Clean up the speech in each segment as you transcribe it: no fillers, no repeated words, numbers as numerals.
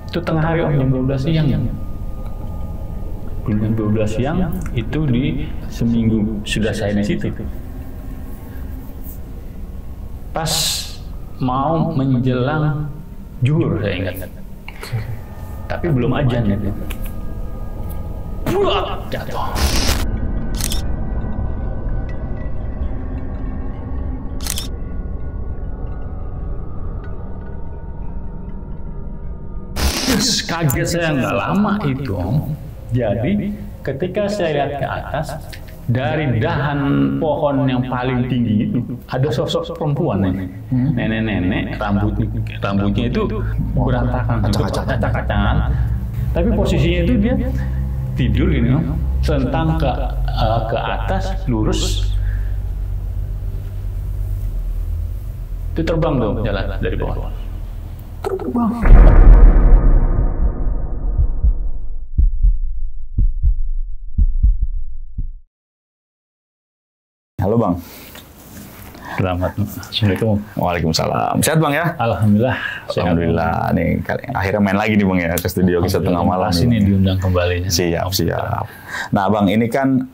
Itu tengah hari Om, jam 12 siang. Jam 12 siang itu di seminggu sudah saya di situ. Pas mau menjelang zuhur saya ingat. Tapi belum azan ya. Buat jatuh. Kaget saya nggak lama itu Om. Jadi ketika saya lihat ke atas, dari dahan pohon yang paling tinggi itu ada sosok perempuan nih, nenek-nenek, rambutnya itu berantakan, acak-acakan. Tapi posisinya itu dia tidur gini, selentang ke atas, lurus. Itu terbang tuh jalan dari bawah. Terbang. Halo Bang. Selamat. Assalamualaikum. Waalaikumsalam. Sehat Bang ya? Alhamdulillah. Alhamdulillah. Nih akhirnya main lagi nih Bang ya ke studio Kisah Tengah Malam. Ini diundang kembali. Siap. Nah Bang, ini kan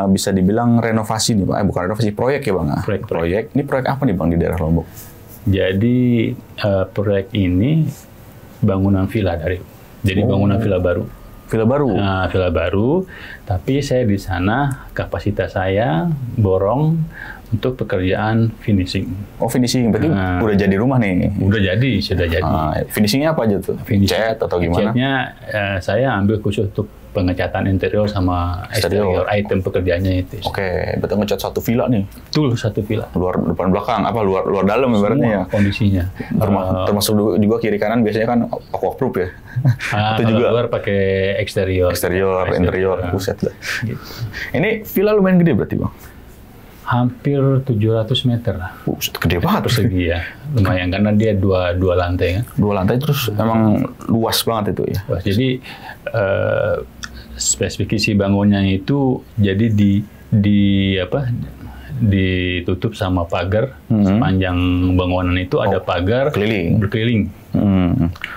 bisa dibilang renovasi nih Bang. Bukan renovasi, proyek ya Bang? Proyek. Ini proyek apa nih Bang di daerah Lombok? Jadi proyek ini bangunan villa bangunan villa baru. Villa baru? Villa baru, tapi saya di sana kapasitas saya borong untuk pekerjaan finishing. Oh finishing, berarti udah jadi rumah nih? Sudah jadi. Finishingnya apa aja tuh? Cat atau gimana? Catnya saya ambil khusus untuk pengecatan interior sama eksterior, item pekerjaannya itu. Oke, berarti ngecat satu villa nih? Betul, satu villa. Luar depan belakang, apa luar dalam ibaratnya ya? Kondisinya. Termasuk juga kiri kanan biasanya kan aquaproof ya? Itu juga luar pakai eksterior. Interior, buset lah. Gitu. Ini villa lumayan gede berarti Bang? Hampir 700 meter lah. Gede banget. Persegi ya. Lumayan, karena dia dua lantai kan. Dua lantai terus emang luas banget itu ya? Luas. Jadi spesifikasi bangunnya itu jadi ditutup sama pagar. Sepanjang bangunan itu ada pagar berkeliling.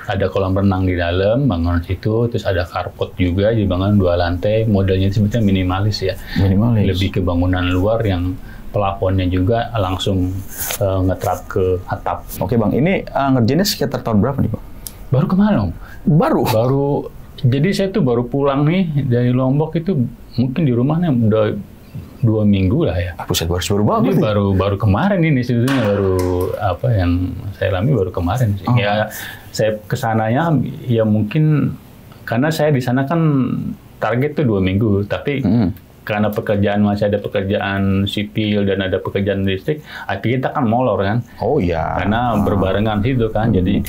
Ada kolam renang di dalam bangunan situ, terus ada carport juga di bangunan 2 lantai. Modelnya itu sebetulnya minimalis ya. Lebih ke bangunan luar yang plafonnya juga langsung ngetrap ke atap. Oke Bang, ini ngerjainnya sekitar tahun berapa nih Bang? Baru kemarin Om. Baru. Jadi saya tuh baru pulang nih dari Lombok, itu mungkin di rumahnya udah 2 minggu lah ya. Buset, baru banget. Ini baru kemarin ini sebetulnya, yang saya alami baru kemarin sih. Ya saya kesananya ya mungkin karena saya di sana kan target tuh 2 minggu, tapi karena masih ada pekerjaan sipil dan ada pekerjaan listrik, artinya kita kan molor kan. Oh iya. Karena berbarengan itu kan, jadi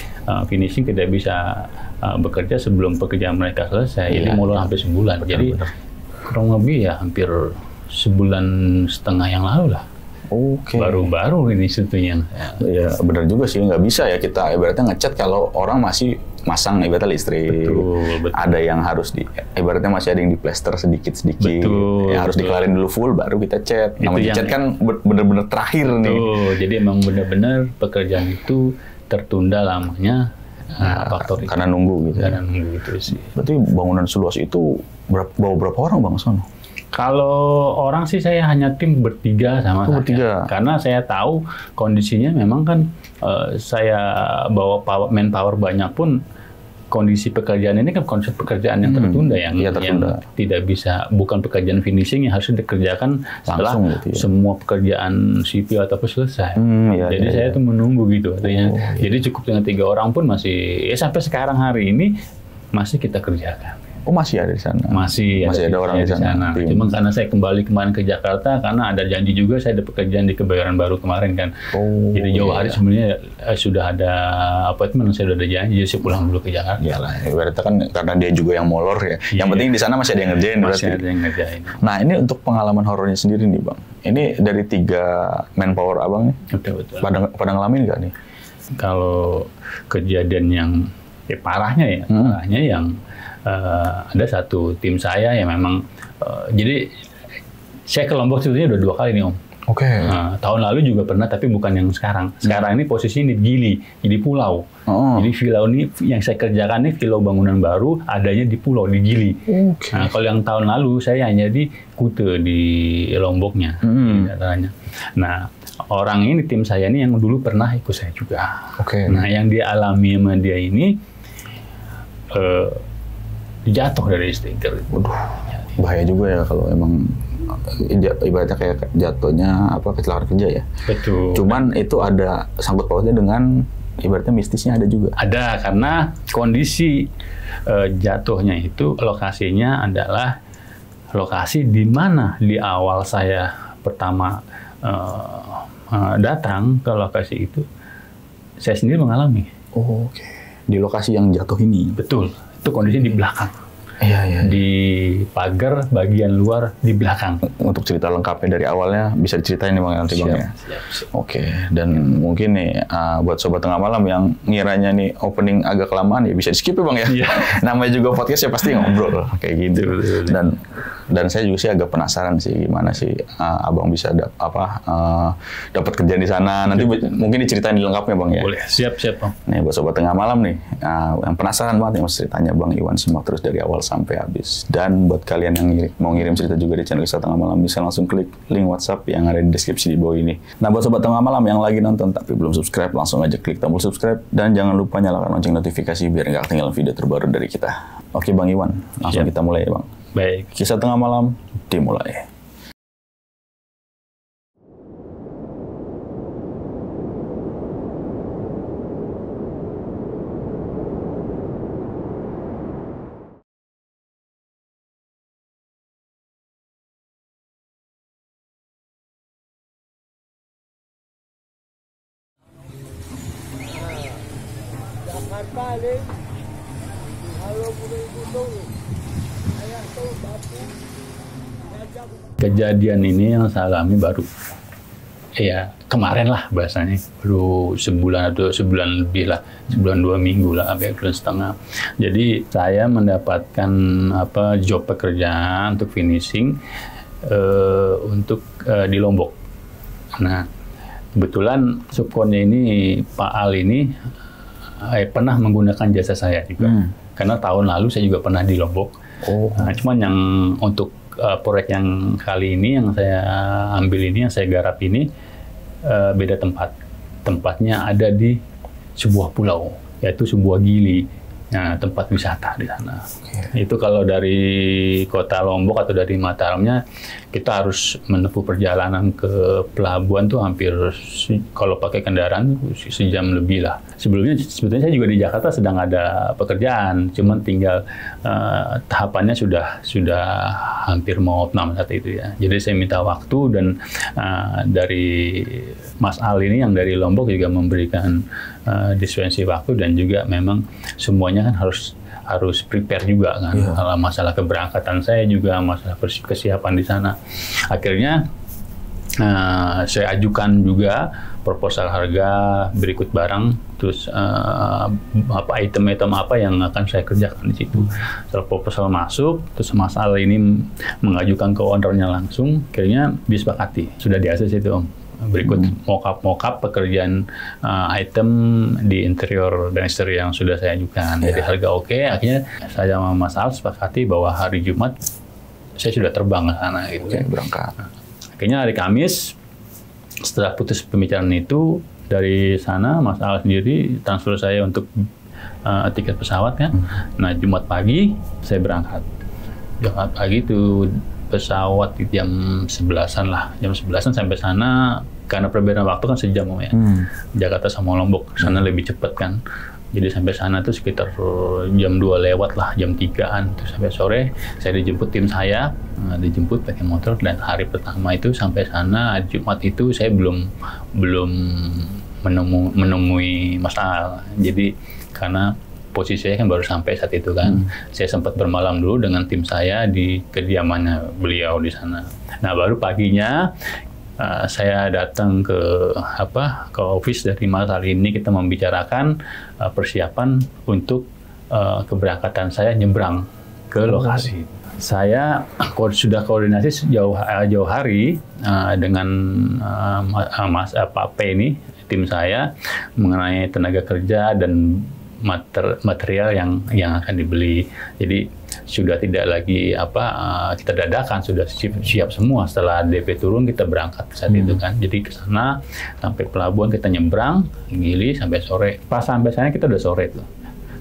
finishing tidak bisa bekerja sebelum pekerjaan mereka selesai. Jadi molor hampir sebulan. Jadi kurang lebih ya hampir 1,5 bulan yang lalu lah. Oke. Baru-baru ini sebetulnya. Ya benar juga sih, nggak bisa ya kita ibaratnya ngecat kalau orang masih masang ibaratnya listrik. Betul. Ada yang harus ibaratnya masih ada yang diplester sedikit-sedikit. Yang harus dikelarin dulu full baru kita cat. Namanya cat kan benar-benar terakhir nih. Jadi emang benar-benar pekerjaan itu tertunda lamanya. Faktor itu. Karena nunggu gitu. Karena nunggu gitu sih. Berarti bangunan seluas itu berapa orang Bang sono? Kalau orang sih saya hanya tim bertiga sama saya. Karena saya tahu kondisinya memang kan saya bawa manpower banyak pun kondisi pekerjaan ini kan konsep pekerjaan yang tertunda yang tidak bisa, bukan pekerjaan finishing yang harus dikerjakan setelah semua pekerjaan sipil ataupun selesai. Jadi saya tuh menunggu gitu artinya. Jadi cukup dengan 3 orang pun masih sampai sekarang hari ini masih kita kerjakan. Oh masih ada di sana? Masih ada orang di sana. Cuma karena saya kembali kemarin ke Jakarta, karena ada janji juga saya ada pekerjaan di Kebayoran Baru kemarin kan. Jadi jauh hari sebenarnya sudah ada apartemen, saya sudah ada janji, jadi saya pulang dulu ke Jakarta. Iyalah, berarti kan karena dia juga yang molor ya. Yang penting di sana masih ada yang ngerjain. Masih ada yang ngerjain. Nah ini untuk pengalaman horornya sendiri nih Bang. Ini dari 3 manpower Abang nih. Betul. Pada ngalamin nggak nih? Kalau kejadian yang parahnya yang ada satu tim saya yang memang jadi saya ke Lombok sebetulnya udah 2 kali nih Om. Nah, tahun lalu juga pernah, tapi bukan yang sekarang. Sekarang ini posisinya di Gili, di pulau. Jadi Vilau ini yang saya kerjakan ini Vilau bangunan baru, adanya di pulau, di Gili. Nah, kalau yang tahun lalu saya hanya di Kute, di Lomboknya. Nah, orang ini, tim saya ini yang dulu pernah ikut saya juga. Nah, yang dia alami sama dia ini jatuh dari stiker. Waduh, bahaya juga ya kalau emang ibaratnya kayak jatuhnya kecelakaan kerja ya. Betul. Cuman itu ada sangkut pautnya dengan ibaratnya mistisnya ada juga. Ada, karena kondisi jatuhnya itu lokasinya adalah lokasi di mana di awal saya pertama datang ke lokasi itu, saya sendiri mengalami. Di lokasi yang jatuh ini. Betul, itu kondisinya di belakang. Iya. Di pagar bagian luar di belakang. Untuk cerita lengkapnya dari awalnya bisa diceritain nih Bang nanti Bang ya. Siap. Dan mungkin nih buat Sobat Tengah Malam yang ngiranya nih opening agak kelamaan ya bisa di skip ya Bang ya. Namanya juga podcast ya pasti ngobrol kayak gitu. Dan saya juga sih agak penasaran sih gimana sih Abang bisa dapat kerjaan di sana. Nanti mungkin diceritain lengkapnya Bang ya. Boleh. Siap Bang. Nih buat Sobat Tengah Malam nih yang penasaran banget nih mas ceritanya Bang Iwan simak terus dari awal sampai habis. Dan buat kalian yang mau ngirim cerita juga di channel Kisah Tengah Malam bisa langsung klik link WhatsApp yang ada di deskripsi di bawah ini. Nah buat Sobat Tengah Malam yang lagi nonton tapi belum subscribe langsung aja klik tombol subscribe dan jangan lupa nyalakan lonceng notifikasi biar nggak ketinggalan video terbaru dari kita. Oke Bang Iwan, langsung kita mulai ya Bang. Baik. Kisah Tengah Malam dimulai. Kejadian ini yang saya alami baru kemarin lah bahasanya, baru sebulan atau sebulan lebih lah, sebulan 2 minggu lah, hampir bulan setengah. Jadi saya mendapatkan job pekerjaan untuk finishing untuk di Lombok. Nah kebetulan subkonnya ini Pak Al ini pernah menggunakan jasa saya juga, karena tahun lalu saya juga pernah di Lombok. Nah, cuman yang untuk proyek yang kali ini yang saya ambil ini, yang saya garap ini beda tempat. Tempatnya ada di sebuah pulau, yaitu sebuah Gili. Nah, tempat wisata di sana. Itu kalau dari kota Lombok atau dari Mataramnya, kita harus menempuh perjalanan ke pelabuhan tuh hampir, kalau pakai kendaraan sejam lebih lah. Sebetulnya saya juga di Jakarta sedang ada pekerjaan, cuman tinggal tahapannya sudah hampir mau opnam saat itu ya. Jadi saya minta waktu dan dari Mas Al ini yang dari Lombok juga memberikan dispensi waktu, dan juga memang semuanya kan harus prepare juga kan, masalah keberangkatan saya juga, masalah kesiapan di sana. Akhirnya saya ajukan juga proposal harga berikut barang, terus item-item apa yang akan saya kerjakan di situ. Setelah proposal masuk, terus Mas Al ini mengajukan ke ownernya langsung, akhirnya disepakati, sudah di ACC itu Om. Berikut mock-up pekerjaan item di interior dan eksterior yang sudah saya ajukan. Jadi harga oke, akhirnya saya sama Mas Al sepakati bahwa hari Jumat saya sudah terbang ke sana gitu. Berangkat. Akhirnya hari Kamis setelah putus pembicaraan itu, dari sana Mas Al sendiri transfer saya untuk tiket pesawat kan. Nah Jumat pagi saya berangkat. Jumat pagi itu pesawat di jam 11-an lah, jam 11-an sampai sana, karena perbedaan waktu kan sejam ya. Jakarta sama Lombok, sana lebih cepat kan. Jadi sampai sana tuh sekitar jam 2 lewat lah, jam 3-an. Terus sampai sore saya dijemput tim saya, dijemput pakai motor, dan hari pertama itu sampai sana Jumat itu saya belum menemui Mas Al. Jadi karena posisi saya kan baru sampai saat itu kan, saya sempat bermalam dulu dengan tim saya di kediamannya beliau di sana. Nah baru paginya saya datang ke office dari Mas Al ini, kita membicarakan persiapan untuk keberangkatan saya nyebrang ke lokasi. Saya sudah koordinasi jauh hari dengan Mas Pak P ini, tim saya, mengenai tenaga kerja dan material yang akan dibeli. Jadi sudah tidak lagi kita dadakan, sudah siap semua. Setelah DP turun kita berangkat saat itu kan. Jadi ke sana sampai pelabuhan kita nyebrang Gili sampai sore. Pas sampai sana kita udah sore tuh.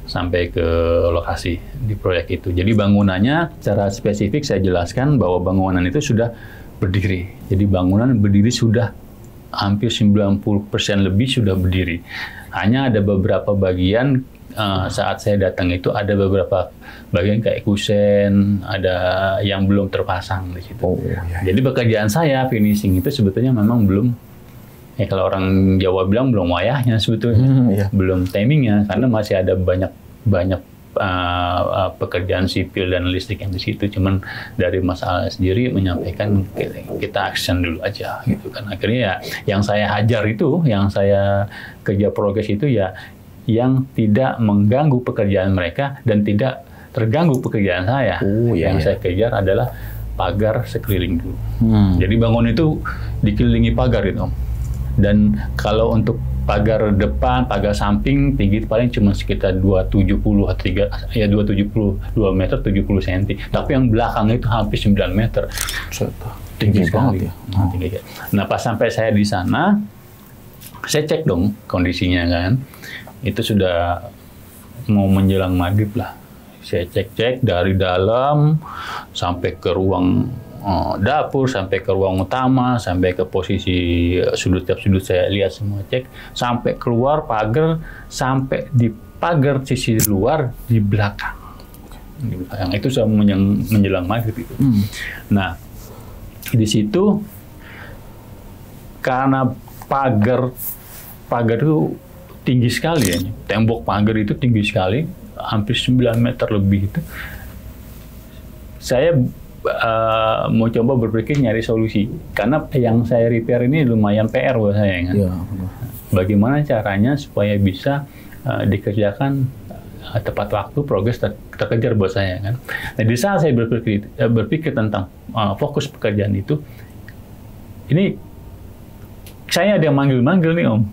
Sampai ke lokasi di proyek itu. Jadi bangunannya secara spesifik saya jelaskan bahwa bangunan itu sudah berdiri. Jadi bangunan berdiri sudah hampir 90% lebih sudah berdiri. Hanya ada beberapa bagian saat saya datang itu ada beberapa bagian kayak kusen, ada yang belum terpasang di situ. Jadi pekerjaan saya finishing itu sebetulnya memang belum, kalau orang Jawa bilang belum wayahnya sebetulnya, belum timingnya, karena masih ada banyak pekerjaan sipil dan listrik yang di situ. Cuman dari masalah sendiri menyampaikan kita action dulu aja gitu kan. Akhirnya ya yang saya hajar itu, yang saya kerja progres itu ya yang tidak mengganggu pekerjaan mereka dan tidak terganggu pekerjaan saya. Yang saya kejar adalah pagar sekeliling dulu. Jadi bangun itu dikelilingi pagar itu. Dan kalau untuk pagar depan, pagar samping tinggi paling cuma sekitar 270 meter 70 cm. Tapi yang belakang itu hampir 9 meter. Tinggi sekali. Nah, pas sampai saya di sana, saya cek dong kondisinya kan. Itu sudah mau menjelang maghrib lah. Saya cek dari dalam sampai ke ruang dapur, sampai ke ruang utama, sampai ke posisi tiap sudut saya lihat semua, cek sampai keluar pagar, sampai di pagar sisi luar di belakang. Di belakang itu sudah menjelang maghrib itu. Nah, di situ karena pagar itu tinggi sekali ya, tembok pagar itu tinggi sekali, hampir 9 meter lebih itu. Saya mau coba berpikir nyari solusi, karena yang saya repair ini lumayan PR buat saya kan. Bagaimana caranya supaya bisa dikerjakan tepat waktu, progres terkejar buat saya kan. Nah, di saat saya berpikir tentang fokus pekerjaan itu, ini saya ada yang manggil-manggil nih Om.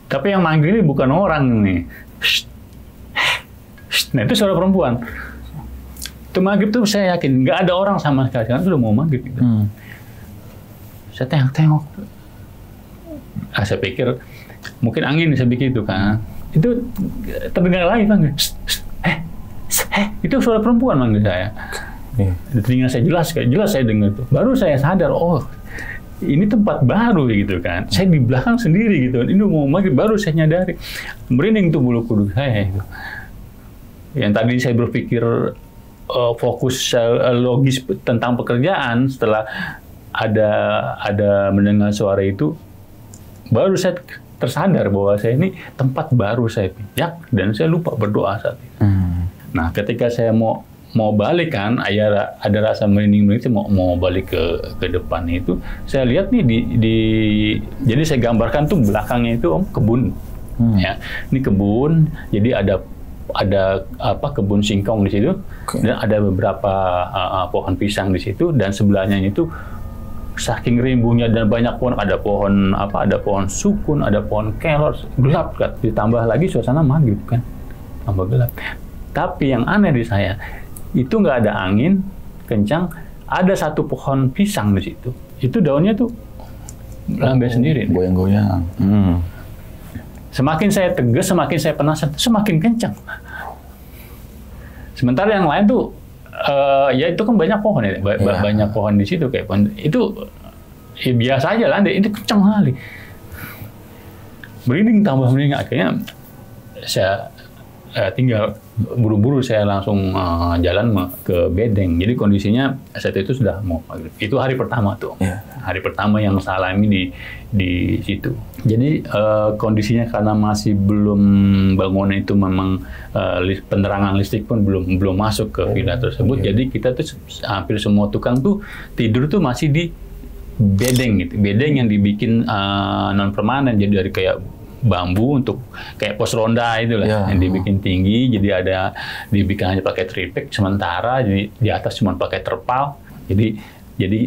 Tapi yang manggil ini bukan orang nih. Nah, itu suara perempuan. Itu maghrib tuh saya yakin nggak ada orang sama sekali, kan sudah mau maghrib gitu. Saya tengok. Saya pikir mungkin angin, saya pikir itu kan. Itu terdengar lagi panggil. Itu suara perempuan manggil saya. Di telinga saya jelas saya dengar itu. Baru saya sadar, oh ini tempat baru gitu kan. Saya di belakang sendiri gitu. Ini mau maghrib baru saya nyadari. Merinding tuh bulu kuduk saya itu. Yang tadi saya berpikir fokus logis tentang pekerjaan, setelah ada mendengar suara itu, baru saya tersadar bahwa saya ini tempat baru saya pijak dan saya lupa berdoa saat itu. Nah, ketika saya mau balik kan, ada rasa merinding saya mau balik ke depan itu, saya lihat nih jadi saya gambarkan tuh belakangnya itu Om kebun. Ya, ini kebun, jadi ada kebun singkong di situ, dan ada beberapa pohon pisang di situ, dan sebelahnya itu saking rimbunnya dan banyak pohon, ada pohon sukun, ada pohon kelor, gelap kan, ditambah lagi suasana maghrib kan, tambah gelap. Tapi yang aneh di saya itu nggak ada angin kencang, ada satu pohon pisang di situ, itu daunnya tuh lambai sendiri, goyang-goyang. Semakin saya tegas, semakin saya penasaran, semakin kencang. Sementara yang lain tuh, ya itu kan banyak pohon ya, banyak pohon di situ kayak pohon itu ya biasa aja lah, itu kencang kali. Merinding tambah merinding, akhirnya saya tinggal buru-buru saya langsung jalan ke bedeng. Jadi kondisinya saat itu sudah mau maghrib. Itu hari pertama tuh, hari pertama yang saya alami di situ. Jadi kondisinya karena masih belum bangunan itu memang penerangan listrik pun belum masuk ke villa tersebut. Jadi kita tuh hampir semua tukang tuh tidur tuh masih di bedeng gitu. Bedeng yang dibikin non permanen, jadi dari kayak bambu untuk kayak pos ronda itu lah, yang dibikin tinggi, jadi dibikin hanya pakai tripek sementara, jadi di atas cuma pakai terpal, jadi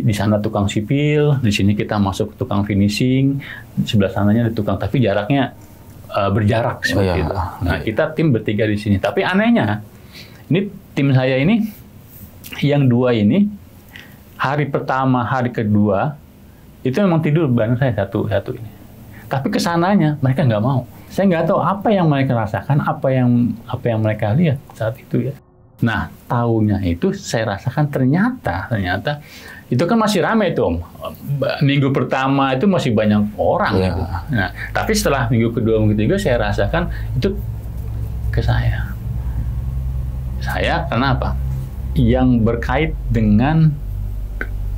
di sana tukang sipil, di sini kita masuk tukang finishing, di sebelah sananya ada tukang, tapi jaraknya berjarak seperti itu. Nah, kita tim bertiga di sini, tapi anehnya, ini tim saya ini, yang 2 ini, hari pertama, hari kedua, itu memang tidur bareng saya satu ini. Tapi kesananya mereka nggak mau. Saya nggak tahu apa yang mereka rasakan, apa yang mereka lihat saat itu ya. Nah, tahunya itu saya rasakan ternyata itu kan masih ramai tuh, Om. Minggu pertama itu masih banyak orang. Gitu. Nah, tapi setelah minggu kedua, minggu ketiga saya rasakan itu ke saya. Saya kenapa? Yang berkait dengan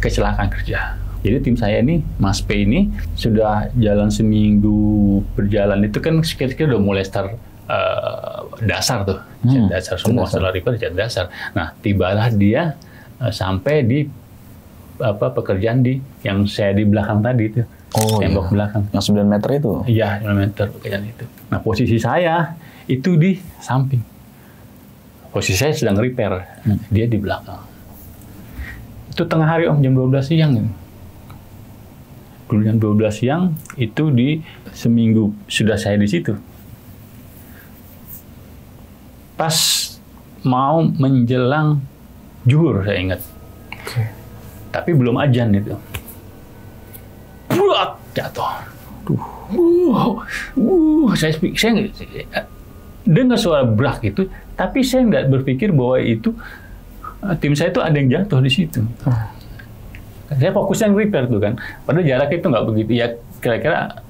kecelakaan kerja. Jadi tim saya ini, Mas P ini, sudah jalan seminggu berjalan itu kan sekitar udah mulai start dasar tuh. Cat dasar semua, setelah repair cat dasar. Nah, tibalah dia sampai di pekerjaan yang saya di belakang tadi itu. Tembok belakang. Yang 9 meter itu? Iya, 9 meter pekerjaan itu. Nah, posisi saya itu di samping. Posisi saya sedang repair. Dia di belakang. Itu tengah hari, Om, jam 12 siang. Jam 12 siang itu di seminggu sudah saya di situ. Pas mau menjelang zuhur saya ingat. Tapi belum azan itu. Buat jatuh. Saya dengar suara brak itu, tapi saya nggak berpikir bahwa itu tim saya itu ada yang jatuh di situ. Saya fokusnya repair tuh kan. Padahal jaraknya itu nggak begitu. Ya kira-kira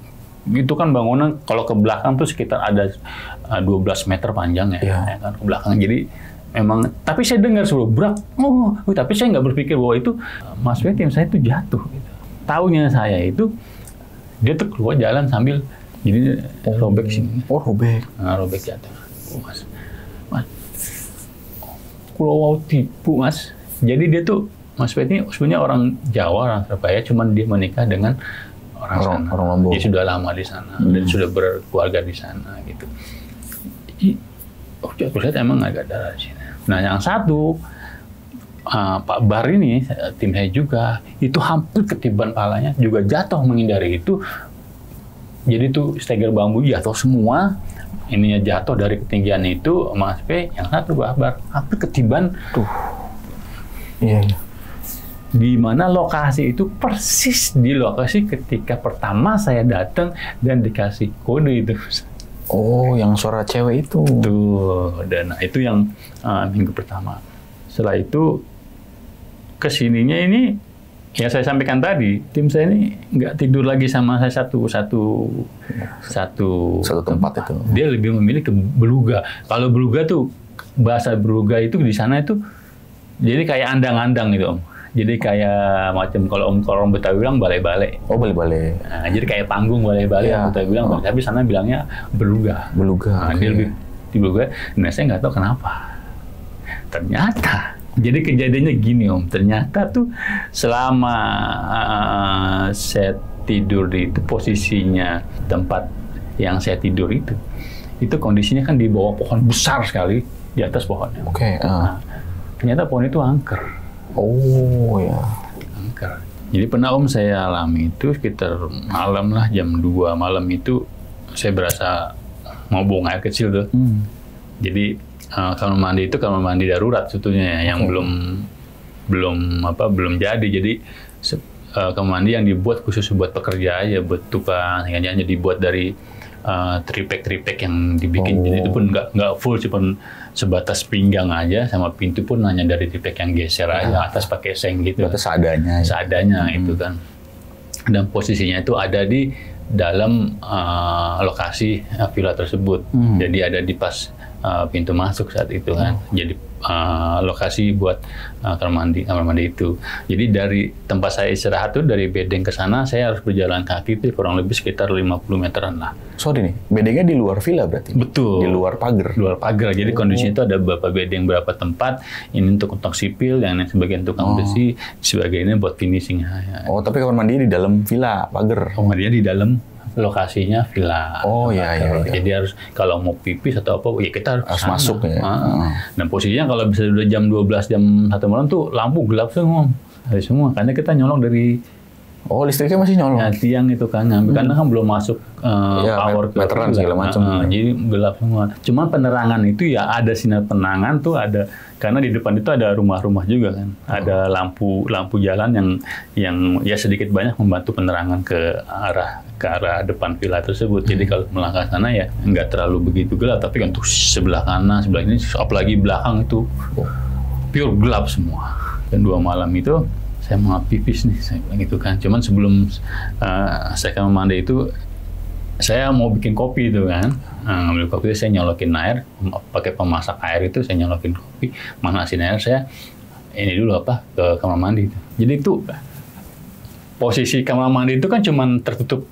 itu kan bangunan kalau ke belakang tuh sekitar ada 12 meter panjang ya kan ke belakang. Jadi memang, tapi saya dengar suara brak. Tapi saya nggak berpikir bahwa itu Mas W tim saya itu jatuh. Gitu. Taunya saya itu dia tuh keluar jalan sambil jadi robek sini. Robek. Nah, robek jatuh. Mas. Pulau tipu Mas. Jadi dia tuh Mas Pet ini sebenarnya orang Jawa, orang Surabaya, cuman dia menikah dengan orang Lombok. Dia sudah lama di sana dan sudah berkeluarga di sana gitu. Aku lihat emang agak darah di sini. Nah, yang satu Pak Bar ini tim saya juga itu hampir ketiban palanya, juga jatuh menghindari itu. Jadi tuh steger bambu jatuh semua. Ininya jatuh dari ketinggian itu, Mas P. Yang satu Pak Bar hampir ketiban. Iya. Di mana lokasi itu persis di lokasi ketika pertama saya datang dan dikasih kode itu. Yang suara cewek itu. Tuh, dan itu yang minggu pertama. Setelah itu kesininya ini, ya saya sampaikan tadi, tim saya ini nggak tidur lagi sama saya satu tempat itu. Dia lebih memilih ke beluga. Kalau beluga tuh bahasa beluga itu di sana itu jadi kayak andang-andang gitu, Om. Jadi kayak macam kalau orang Betawi bilang balai-balai. Balai-balai. Nah, jadi kayak panggung balai-balai yang Betawi bilang, tapi sana bilangnya beluga. Nah, dia lebih di beluga. Nah, saya nggak tahu kenapa. Ternyata, jadi kejadiannya gini, Om. Ternyata tuh selama saya tidur di itu, posisinya tempat yang saya tidur itu kondisinya kan di bawah pohon besar sekali, di atas pohonnya. Nah, ternyata pohon itu angker. Angker. Jadi pernah Om saya alami itu sekitar malam lah, jam 2 malam itu saya berasa mau buang air kecil tuh. Jadi kamar mandi itu kamar mandi darurat sebetulnya yang belum jadi. Jadi kamar mandi yang dibuat khusus buat pekerja aja, buat tukang, hanya dibuat dari tripek yang dibikin. Jadi itu pun nggak full, cuma sebatas pinggang aja, sama pintu pun hanya dari tripek yang geser aja, atas pakai seng gitu. Batas seadanya itu kan. Dan posisinya itu ada di dalam lokasi villa tersebut. Jadi ada di pas pintu masuk saat itu kan. Jadi lokasi buat kamar mandi itu. Jadi dari tempat saya istirahat tuh, dari bedeng ke sana saya harus berjalan kaki itu kurang lebih sekitar 50 meteran lah. Sorry nih, bedengnya di luar villa berarti? Betul. Di luar pagar? Luar pagar. Jadi kondisinya itu ada beberapa bedeng, beberapa tempat. Ini untuk sipil, yang sebagian tukang besi, sebagainya buat finishing. Tapi kamar mandinya di dalam villa, pagar? Kamar mandinya di dalam lokasinya villa. Oh iya. Jadi harus kalau mau pipis atau apa, ya kita harus masuk ya. Dan posisinya kalau bisa udah jam 12, jam 1 malam tuh lampu gelap semua. Karena kita nyolong dari listriknya masih nyolong. Ya, tiang itu kan, karena kan belum masuk power ke meteran segala macam. Jadi gelap semua. Cuma penerangan itu ya ada sinar penerangan tuh ada, karena di depan itu ada rumah-rumah juga kan. Ada lampu jalan yang ya sedikit banyak membantu penerangan ke arah depan villa tersebut. Jadi kalau melangkah sana ya nggak terlalu begitu gelap, tapi kan tuh sebelah kanan, sebelah ini, apalagi belakang itu pure gelap semua. Dan 2 malam itu saya mau pipis nih, saya bilang gitu kan. Cuman sebelum saya kamar mandi itu, saya mau bikin kopi itu kan. Ngambil kopi itu saya nyolokin air, pakai pemasak air itu saya nyolokin kopi, manasin air, saya ini dulu ke kamar mandi. Jadi itu posisi kamar mandi itu kan cuman tertutup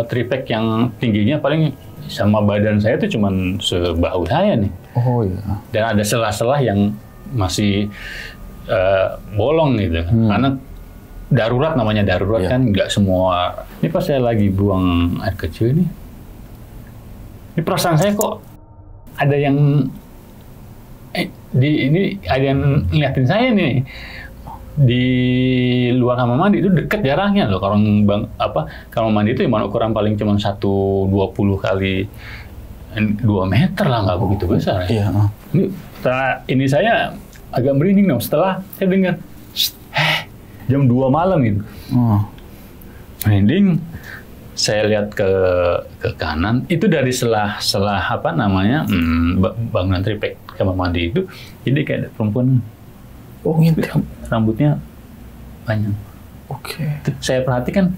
triplek yang tingginya paling sama badan saya itu cuman sebahu saya nih. Oh iya. Dan ada celah-celah yang masih bolong gitu, karena darurat namanya kan, nggak semua. Ini pas saya lagi buang air kecil ini perasaan saya kok ada yang ini ada yang ngeliatin saya nih di luar kamar mandi. Itu deket jaraknya loh, kamar mandi itu cuma ukuran paling cuma 120 kali 2 meter lah, nggak begitu besar. Iya. Ini saya agak merinding dong setelah saya dengar jam 2 malam itu. Merinding, saya lihat ke kanan, itu dari selah bangunan triplek kamar mandi itu, jadi kayak ada perempuan. Oh gitu. Rambutnya panjang. Oke. Saya perhatikan,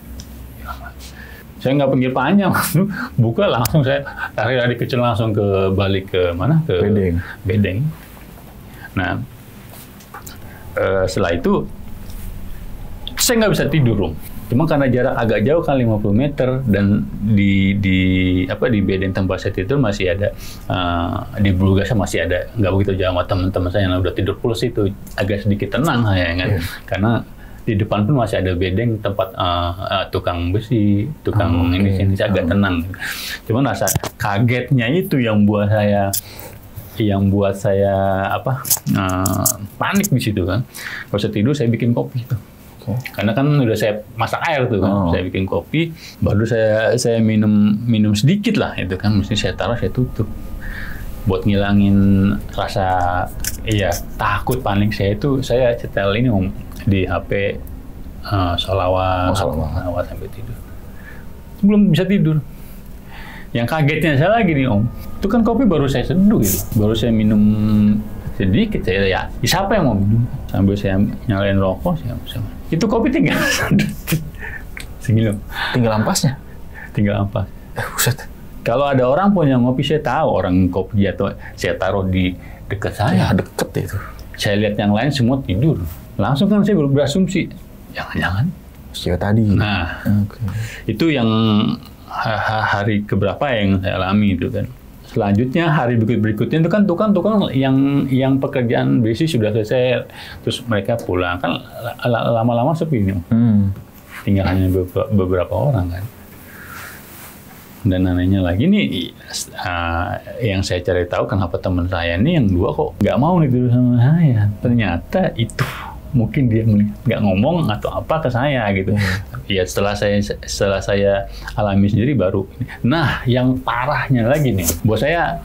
saya nggak pinggir panjang, buka langsung saya tarik dari kecil langsung balik ke mana? Ke bedeng. Nah, setelah itu saya nggak bisa tidur, cuma karena jarak agak jauh kan 50 meter, dan di bedeng tempat saya tidur masih ada di Bulgasa masih ada, nggak begitu jauh sama teman-teman saya yang udah tidur pulas, itu agak sedikit tenang saya kan, karena di depan pun masih ada bedeng tempat tukang besi, tukang ini agak tenang. Cuma rasa kagetnya itu yang buat saya panik di situ kan. Kalau saya tidur saya bikin kopi tuh. Karena kan udah saya masak air tuh kan. Saya bikin kopi, baru saya minum sedikit lah itu kan. Mesti saya taruh, saya tutup. Buat ngilangin rasa takut panik saya itu, saya setel ini di HP sholawat sampai tidur. Belum bisa tidur. Yang kagetnya saya lagi nih itu kan kopi baru saya seduh gitu, baru saya minum sedikit, saya siapa yang mau minum, sambil saya nyalain rokok, itu kopi tinggal segini, tinggal ampasnya, buset. Kalau ada orang punya ngopi, saya tahu orang kopi jatuh, saya taruh di dekat saya, deket itu. Saya lihat yang lain semua tidur, langsung kan saya berasumsi jangan-jangan tadi. Nah, itu yang hari keberapa yang saya alami itu kan. Selanjutnya hari berikutnya itu kan tukang yang pekerjaan besi sudah selesai, terus mereka pulang kan, lama-lama sepi nih. Tinggal hanya beberapa orang kan. Dan anehnya lagi nih, yang saya cari tahu kenapa teman saya ini yang 2 kok nggak mau nih tidur sama saya. Ternyata itu mungkin dia nggak ngomong atau apa ke saya gitu. Ya setelah saya alami sendiri baru. Nah, yang parahnya lagi nih, buat saya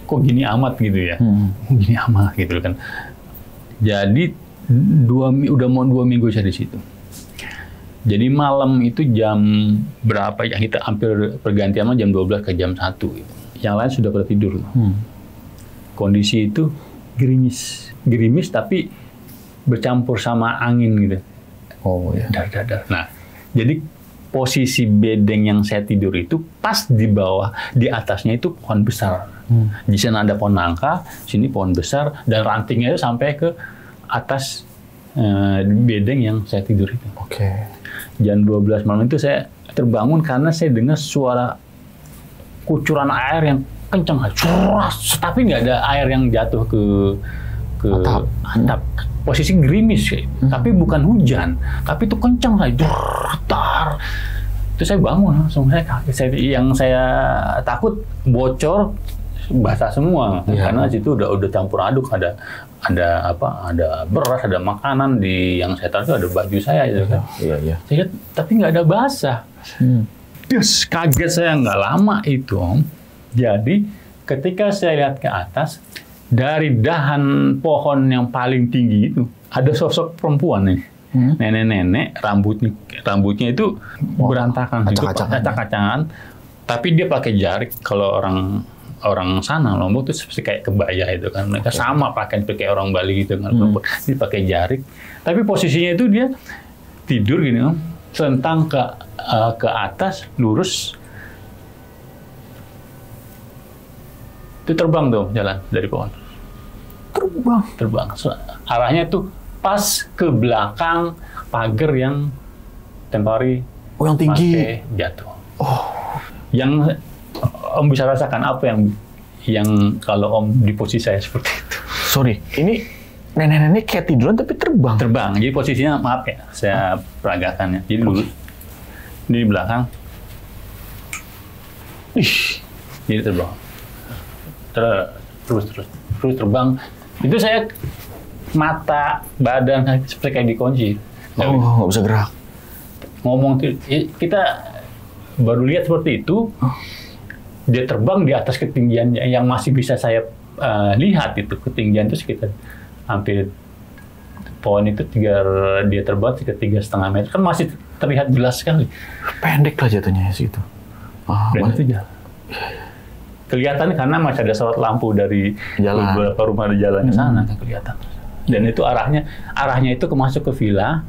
kok gini amat gitu ya? Gini amat gitu kan. Jadi udah mau 2 minggu saya di situ. Jadi malam itu jam berapa ya, kita hampir pergantian jam 12 ke jam 1 gitu. Yang lain sudah pada tidur. Kondisi itu gerimis tapi bercampur sama angin gitu. Dar. Nah, jadi posisi bedeng yang saya tidur itu pas di bawah, di atasnya itu pohon besar. Di sana ada pohon nangka, sini pohon besar, dan rantingnya itu sampai ke atas bedeng yang saya tidur itu. Jam 12 malam itu saya terbangun karena saya dengar suara kucuran air yang kencang, curas, tapi nggak ada air yang jatuh ke atap. posisi gerimis, tapi bukan hujan, tapi itu kencang saya, tar. Itu saya bangun langsung, yang saya takut bocor, basah semua, karena situ udah campur aduk, ada beras, ada makanan yang saya taruh itu ada baju saya gitu kan. Iya. Saya lihat, tapi nggak ada basah. Terus kaget saya nggak lama itu, Om. Jadi ketika saya lihat ke atas, dari dahan pohon yang paling tinggi itu ada sosok perempuan nih, nenek-nenek, rambutnya itu berantakan, acak-acakan. Tapi dia pakai jarik. Kalau orang sana Lombok itu seperti kayak kebaya itu kan, mereka sama pakaian seperti kayak orang Bali gitu kan. Dia pakai jarik. Tapi posisinya itu dia tidur gini, Om, selentang ke atas, lurus. Itu terbang tuh jalan dari pohon. Terbang. Arahnya tuh pas ke belakang pagar yang temporary. Yang tinggi. Jatuh. Yang Om bisa rasakan apa yang kalau Om di posisi saya seperti itu. Sorry, ini nenek-nenek kayak tiduran tapi terbang. Terbang. Jadi posisinya maaf ya, saya peragakan ya. Jadi dulu di belakang. Jadi terbang. Terus terbang. Itu saya mata, badan seperti kayak dikunci. Nggak bisa gerak. Ngomong kita baru lihat seperti itu. Dia terbang di atas ketinggian yang masih bisa saya lihat itu. Ketinggian itu sekitar hampir pohon itu dia terbang sekitar 3,5 meter. Kan masih terlihat jelas sekali. Pendek lah jatuhnya situ. Dan itu jalan. Kelihatan karena masih ada sorot lampu dari beberapa rumah di jalan ke sana kan kelihatan. Dan itu arahnya itu masuk ke villa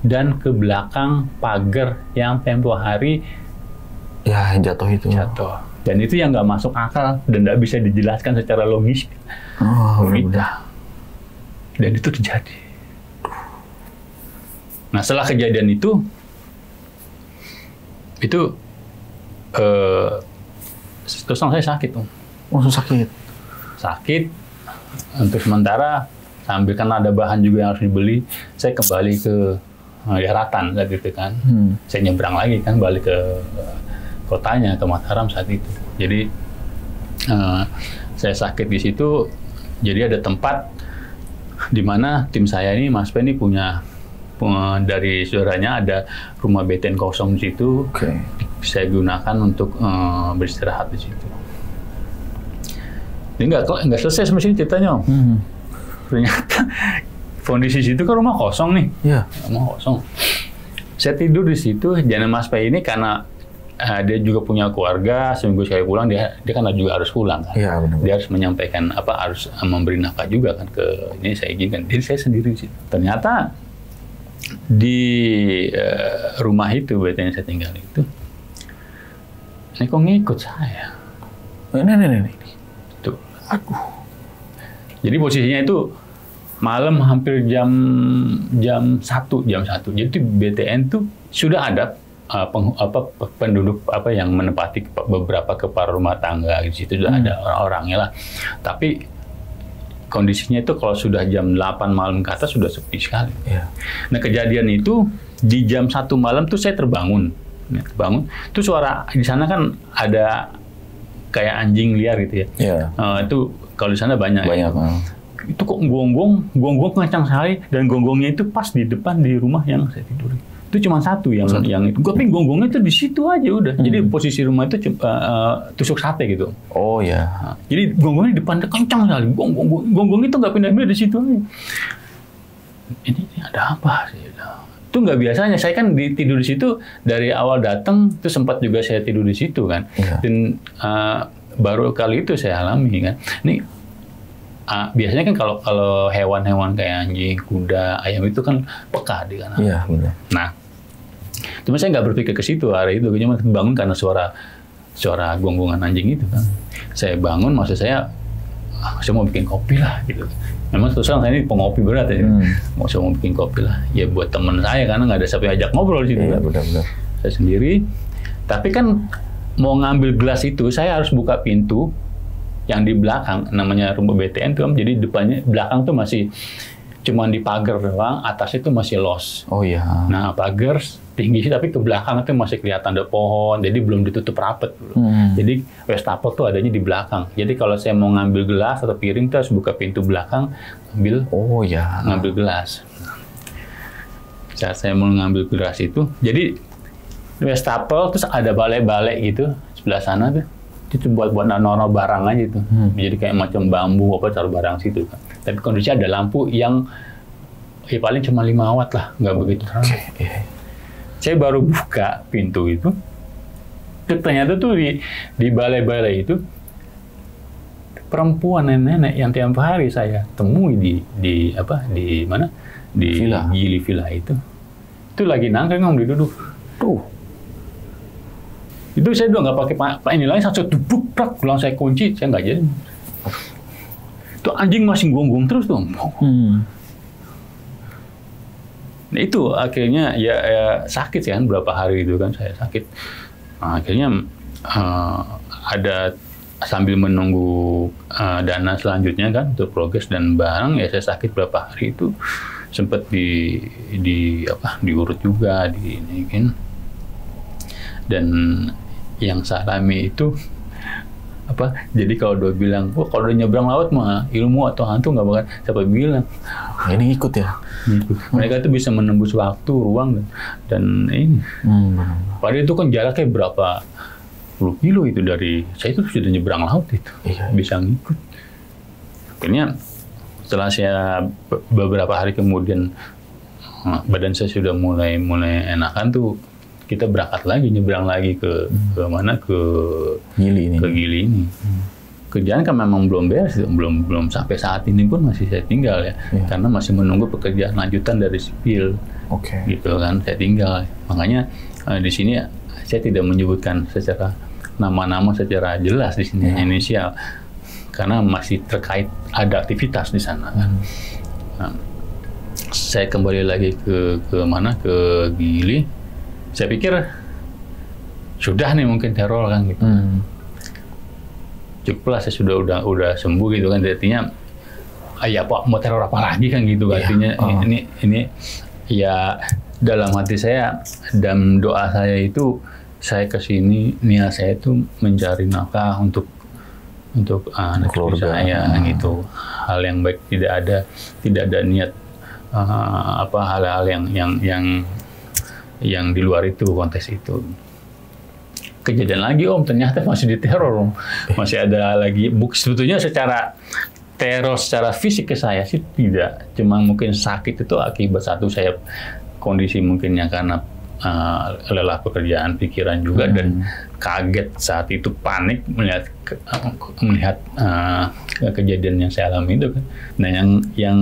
dan ke belakang pagar yang tempo hari jatuh itu. Dan itu yang nggak masuk akal dan nggak bisa dijelaskan secara logis. Udah. Dan itu terjadi. Nah setelah kejadian itu terus saya sakit, Om. Langsung sakit? Sakit. Untuk sementara, sambil karena ada bahan juga yang harus dibeli, saya kembali ke Ratan saat itu kan. Saya nyebrang lagi kan, balik ke kotanya, ke Mataram saat itu. Jadi, saya sakit di situ, jadi ada tempat di mana tim saya ini, Mas Pen ini punya dari saudaranya ada rumah BTN kosong di situ. Saya gunakan untuk beristirahat di situ. Ini nggak selesai sampai sini ceritanya, Om. Ternyata kondisi situ kan rumah kosong nih. Rumah kosong. Saya tidur di situ. Jangan Mas Pai ini karena dia juga punya keluarga, seminggu sekali pulang dia kan juga harus pulang kan. Dia harus menyampaikan harus memberi nafkah juga kan ke ini saya izinkan. Jadi saya sendiri di situ. Ternyata di rumah itu BTN saya tinggal itu. Ini kok ngikut saya? Nenek. Tuh. Aduh. Jadi posisinya itu malam hampir jam 1. Jadi BTN tuh sudah ada penduduk yang menempati beberapa kepala rumah tangga di situ sudah ada orang-orangnya lah. Tapi kondisinya itu kalau sudah jam 8 malam ke atas sudah sepi sekali. Nah kejadian itu di jam 1 malam tuh saya terbangun. Itu suara di sana kan ada kayak anjing liar gitu ya. Itu kalau di sana banyak. Itu kok gonggong kencang sekali dan gonggongnya itu pas di depan di rumah yang saya tidur. Itu cuma satu yang itu. Tapi gonggongnya itu di situ aja udah. Jadi posisi rumah itu tusuk sate gitu. Jadi gonggongnya di depan kencang sekali. Gonggong itu nggak pindah-pindah di situ aja. Ini ada apa sih? Itu nggak biasanya. Saya kan tidur di situ dari awal datang, itu sempat juga saya tidur di situ kan. Dan baru kali itu saya alami kan. Ini biasanya kan kalau hewan-hewan kayak anjing, kuda, ayam itu kan peka di kanan. Benar. Nah, cuma saya nggak berpikir ke situ hari itu. Cuma bangun karena suara gonggongan anjing itu kan. Saya bangun, maksud saya mau bikin kopi lah gitu. Memang terus terang saya ini pengopi berat ya. Saya mau bikin kopi lah. Ya buat teman saya karena nggak ada siapa yang ajak ngobrol di situ. Benar. Saya sendiri. Tapi kan mau ngambil gelas itu saya harus buka pintu yang di belakang namanya rumah BTN tuh. Jadi belakang tuh masih cuma di pagar doang, atas itu masih los. Oh iya. Nah, pagar tinggi sih, tapi ke belakang itu masih kelihatan ada pohon, jadi belum ditutup rapet. Jadi wastafel tuh adanya di belakang. Jadi kalau saya mau ngambil gelas atau piring, tuh harus buka pintu belakang, ngambil gelas. Saat saya mau ngambil gelas itu, jadi wastafel terus ada balai-balai gitu sebelah sana tuh. Itu buat naruh barang aja itu. Jadi kayak macam bambu apa taruh barang situ kan. Tapi kondisi ada lampu yang ya paling cuma 5 watt lah, nggak begitu terang. Saya baru buka pintu itu, ternyata tuh di balai-balai itu perempuan nenek yang tiap hari saya temui di mana? Di Gili Villa itu. Itu lagi nangkring duduk. Tuh. Itu saya udah nggak pakai ini lagi, satu duduk, pulang saya kunci, saya nggak jadi. Itu anjing masih gonggong terus tuh. Nah itu akhirnya ya sakit kan, berapa hari itu kan saya sakit. Nah, akhirnya ada sambil menunggu dana selanjutnya kan untuk progres dan barang, ya saya sakit berapa hari itu, sempat diurut juga di ini kan. Dan yang saya alami itu jadi kalau dia bilang, kalau udah nyebrang laut mah ilmu atau hantu nggak bakal siapa bilang. Ini ikut ya. Mereka tuh bisa menembus waktu, ruang dan ini. Padahal itu kan jaraknya berapa puluh kilo itu dari saya, itu sudah nyebrang laut itu. Bisa ngikut. Akhirnya setelah saya beberapa hari kemudian badan saya sudah mulai enakan tuh, kita berangkat lagi, nyebrang lagi ke mana, ke Gili ini. Kerjaan kan memang belum beres, belum sampai saat ini pun masih saya tinggal ya, karena masih menunggu pekerjaan lanjutan dari sipil. Gitu kan, saya tinggal. Makanya di sini saya tidak menyebutkan secara nama-nama secara jelas di sini, inisial, karena masih terkait ada aktivitas di sana kan. Saya kembali lagi ke mana, ke Gili. Saya pikir sudah nih mungkin teror kan gitu. Cukuplah saya sudah sembuh gitu kan. Artinya ya Pak, mau teror apa lagi kan gitu. Artinya ini ya dalam hati saya dan doa saya itu, saya kesini niat saya itu mencari nafkah untuk anak cucu saya gitu. Hal yang baik, tidak ada niat hal-hal yang di luar itu, konteks itu. Kejadian lagi Om, ternyata masih diteror Om. Masih ada lagi, sebetulnya secara teror secara fisik ke saya sih tidak. Cuma mungkin sakit itu akibat satu, saya kondisi mungkinnya karena lelah pekerjaan, pikiran juga, dan kaget saat itu, panik melihat kejadian yang saya alami itu kan. Nah yang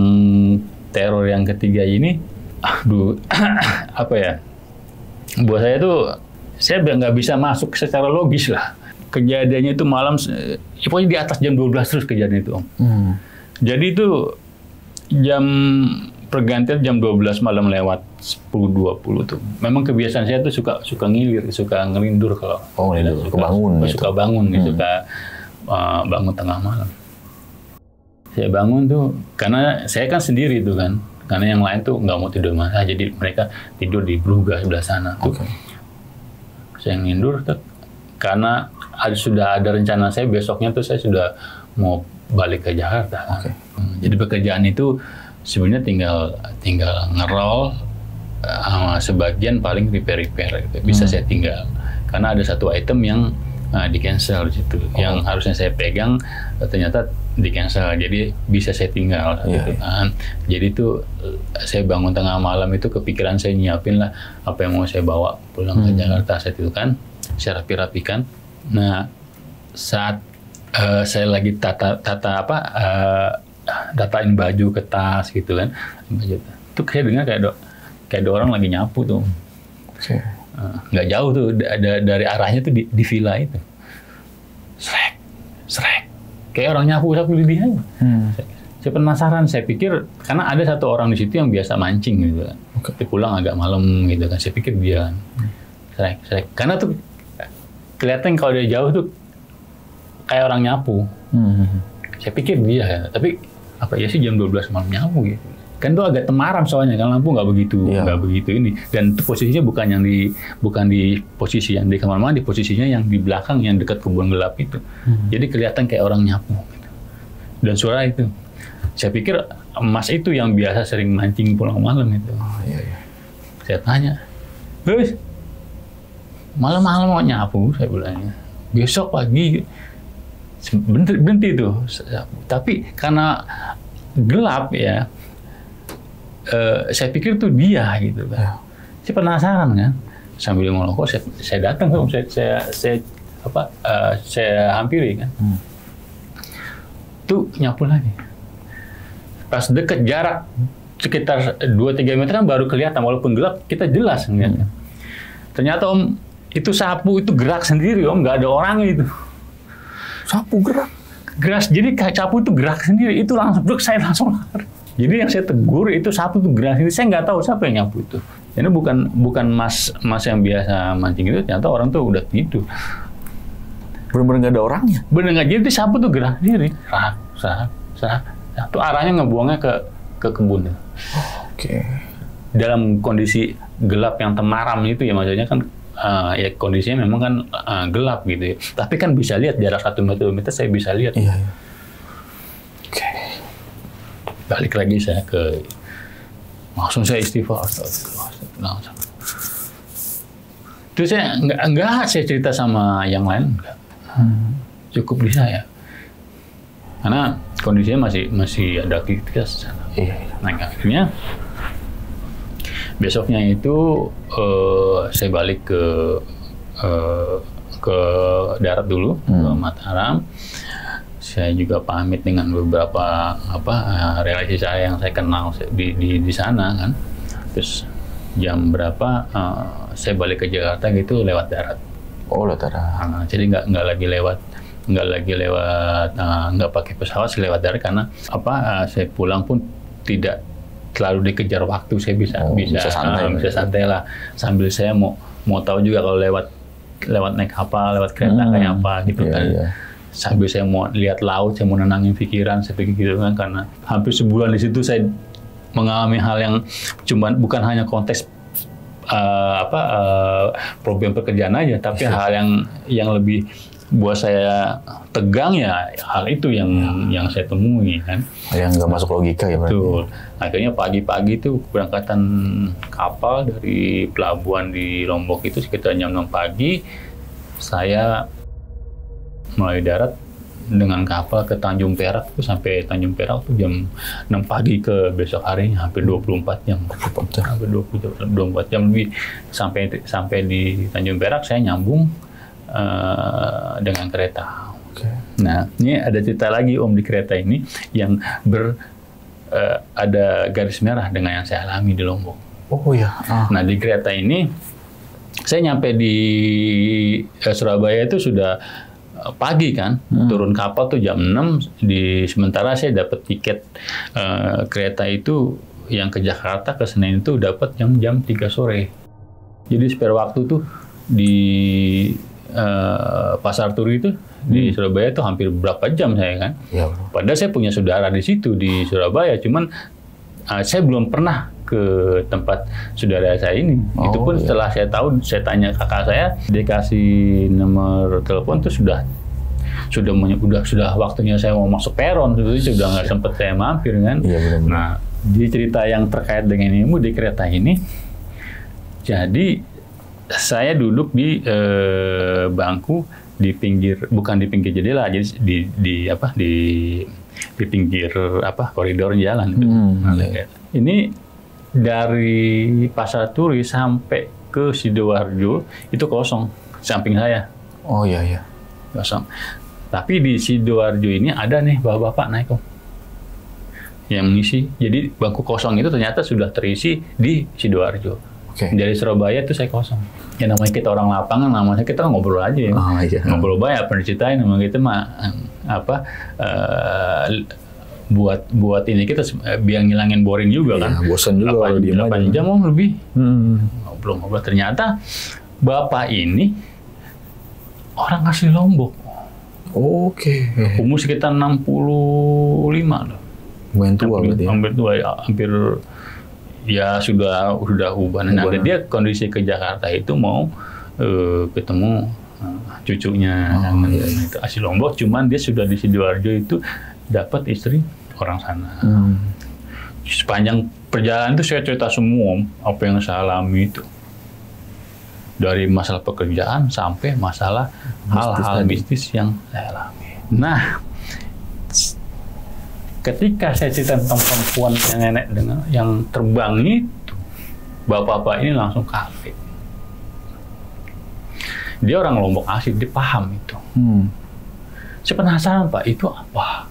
teror yang ketiga ini, buat saya tuh, saya nggak bisa masuk secara logis lah. Kejadiannya itu malam, pokoknya di atas jam 12 terus kejadian itu Om. Jadi itu jam pergantian jam 12 malam lewat 10.20 tuh. Memang kebiasaan saya tuh suka ngilir, suka ngelindur kalau bangun suka bangun tengah malam. Saya bangun tuh, karena saya kan sendiri tuh kan. Karena yang lain tuh nggak mau tidur mana, jadi mereka tidur di Bruga sebelah sana. Saya ngindur karena sudah ada rencana saya besoknya tuh saya sudah mau balik ke Jakarta. Jadi pekerjaan itu sebenarnya tinggal ngerol, sebagian paling repair gitu. Bisa saya tinggal karena ada satu item yang di cancel di situ, yang harusnya saya pegang ternyata di cancel, jadi bisa saya tinggal gitu kan. Jadi itu saya bangun tengah malam itu kepikiran, saya nyiapin lah apa yang mau saya bawa pulang ke Jakarta. Saya itu kan saya rapikan. Nah saat saya lagi datain baju ke tas gitu kan, itu saya dengar kayak ada orang lagi nyapu tuh. Nggak jauh tuh, dari arahnya tuh di villa itu. Srek. Kayak orang nyapu di dia. Saya penasaran, saya pikir, karena ada satu orang di situ yang biasa mancing gitu kan. Dia pulang agak malam gitu kan, saya pikir dia kan. Srek. Karena tuh kelihatan kalau dia jauh tuh kayak orang nyapu. Saya pikir dia kan, tapi apa ya sih jam 12 malam nyapu gitu. Kan itu agak temaram soalnya kan lampu nggak begitu ini. Dan itu posisinya bukan di posisi yang di kamar mandi, posisinya yang di belakang yang dekat kebun gelap itu. Jadi kelihatan kayak orang nyapu. Gitu. Dan suara itu, saya pikir Mas itu yang biasa sering mancing pulang malam itu. Saya tanya, "Guys, malam-malam mau nyapu?" Saya bilangnya. "Besok pagi." Berhenti tuh. Tapi karena gelap ya. Saya pikir tuh dia gitu kan. Saya penasaran kan, sambil ngelokok saya datang ke saya hampiri kan. Tuh nyapu lagi. Pas deket jarak sekitar 2-3 meteran baru kelihatan, walaupun gelap kita jelas ngeliatnya. Ternyata Om itu sapu itu gerak sendiri Om, nggak ada orangnya itu. Sapu gerak? Jadi sapu itu gerak sendiri, itu langsung saya langsung lari. Jadi yang saya tegur itu sapu itu gerak sendiri, saya nggak tahu siapa yang nyapu itu. Ini bukan mas yang biasa mancing itu, ternyata orang tuh udah tidur. Bener-bener nggak ada orangnya? Bener nggak, jadi sapu tuh gerak sendiri. Itu arahnya ngebuangnya ke kebun. Oke. Dalam kondisi gelap yang temaram itu ya, maksudnya kan ya kondisinya memang kan gelap gitu ya. Tapi kan bisa lihat jarak 1 meter saya bisa lihat. Iya. Balik lagi saya langsung saya istighfar. Langsung. Terus saya enggak saya cerita sama yang lain, enggak. Cukup di saya. Karena kondisinya masih ada aktivitas. Nah, akhirnya besoknya itu saya balik ke darat dulu, ke Mataram. Saya juga pamit dengan beberapa relasi saya yang saya kenal di sana kan. Terus jam berapa saya balik ke Jakarta gitu lewat darat. Oh, lewat darat. Jadi nggak pakai pesawat, saya lewat darat karena saya pulang pun tidak terlalu dikejar waktu. Saya bisa santai lah. Sambil saya mau tahu juga kalau lewat naik kapal, lewat kereta kayak apa gitu kan. Iya. Sambil saya mau lihat laut, saya mau nenangin pikiran, saya pikir gitu kan, karena hampir sebulan di situ saya mengalami hal yang bukan hanya konteks problem pekerjaan aja, tapi hal yang lebih buat saya tegang ya hal itu yang saya temui kan. Yang nggak masuk logika ya berarti. Betul. Akhirnya pagi-pagi itu keberangkatan kapal dari pelabuhan di Lombok itu sekitar jam 6 pagi, saya mulai darat dengan kapal ke Tanjung Perak itu, sampai Tanjung Perak itu jam 6 pagi ke besok harinya, hampir 24 jam. Hampir 24 jam lebih sampai di Tanjung Perak. Saya nyambung dengan kereta. Nah, ini ada cerita lagi Om di kereta ini yang ada garis merah dengan yang saya alami di Lombok. Oh ya. Nah, di kereta ini saya nyampe di Surabaya itu sudah pagi kan, turun kapal tuh jam 6, sementara saya dapat tiket kereta itu yang ke Jakarta ke Senen itu dapat jam 3 sore. Jadi spare waktu tuh di Pasar Turi itu di Surabaya itu hampir berapa jam saya kan. Ya, padahal saya punya saudara di situ di Surabaya, cuman saya belum pernah ke tempat saudara saya ini. Itu pun setelah saya tahu, saya tanya kakak saya, dikasih nomor telepon tuh sudah waktunya saya mau masuk peron, itu sudah nggak sempat saya mampir kan. Iya, benar. Nah, di cerita yang terkait dengan ini di kereta ini, jadi saya duduk di bangku di pinggir, bukan di pinggir jendela, jadi di pinggir koridor jalan. Ini dari Pasar Turi sampai ke Sidoarjo itu kosong samping saya. Oh iya. Kosong. Tapi di Sidoarjo ini ada nih bapak-bapak naik yang mengisi. Jadi bangku kosong itu ternyata sudah terisi di Sidoarjo. Dari Surabaya itu saya kosong. Ya namanya kita orang lapangan, namanya kita ngobrol aja ya. Ngobrol banyak, pernah ceritain nama kita mah buat ini kita biar ngilangin boring juga kan. Bosan juga kalau diem aja. 8 jam lebih. Ngobrol-ngobrol. Ternyata bapak ini orang asli Lombok. Oke. Umur sekitar 65 loh. Lumayan tua berarti ya? Hampir tua, ya, hampir ya sudah ubanan. Nah, dia kondisi ke Jakarta itu mau ketemu cucunya itu asli Lombok, cuman dia sudah di Sidoarjo itu dapat istri orang sana. Sepanjang perjalanan itu saya cerita semua apa yang saya alami itu. Dari masalah pekerjaan sampai masalah hal-hal bisnis yang saya alami. Nah, ketika saya cerita tentang perempuan yang nenek dengan yang terbang itu, bapak-bapak ini langsung kaget. Dia orang Lombok asli, dia paham itu. Saya penasaran, Pak, itu apa?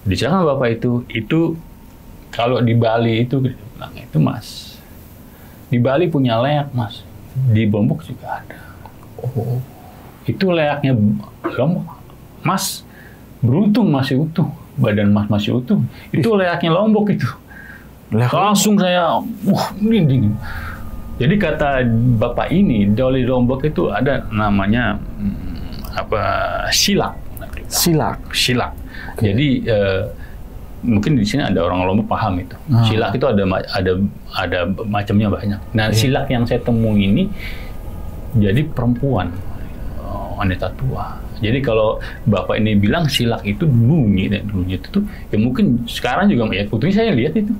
Diceritakan bapak itu kalau di Bali itu Mas. Di Bali punya leak, Mas. Di Lombok juga ada. Itu leaknya Lombok. Mas, beruntung masih utuh. Badan Mas masih utuh. Itu leaknya Lombok itu. Langsung saya, ini. Jadi kata bapak ini, di Lombok itu ada namanya silak. Silak. Okay. Jadi mungkin di sini ada orang Lombok paham itu. Silak itu ada macamnya banyak. Nah, silak yang saya temui ini jadi perempuan, wanita tua. Jadi kalau bapak ini bilang silak itu dulunya itu tuh, ya mungkin sekarang juga ya putri saya lihat itu.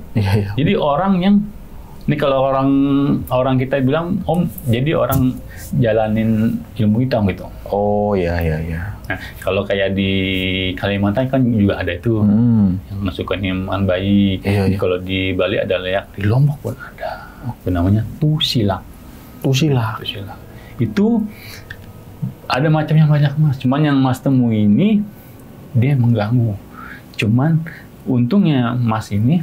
Jadi orang yang ini kalau orang kita bilang jadi orang jalanin ilmu hitam gitu. Oh iya. Nah, kalau kayak di Kalimantan kan juga ada itu yang masukkan iman bayi. Kalau di Bali ada leak, di Lombok pun ada. Itu namanya tusilak. Itu ada macamnya banyak, Mas. Cuman yang Mas temui ini dia mengganggu. Cuman untungnya Mas ini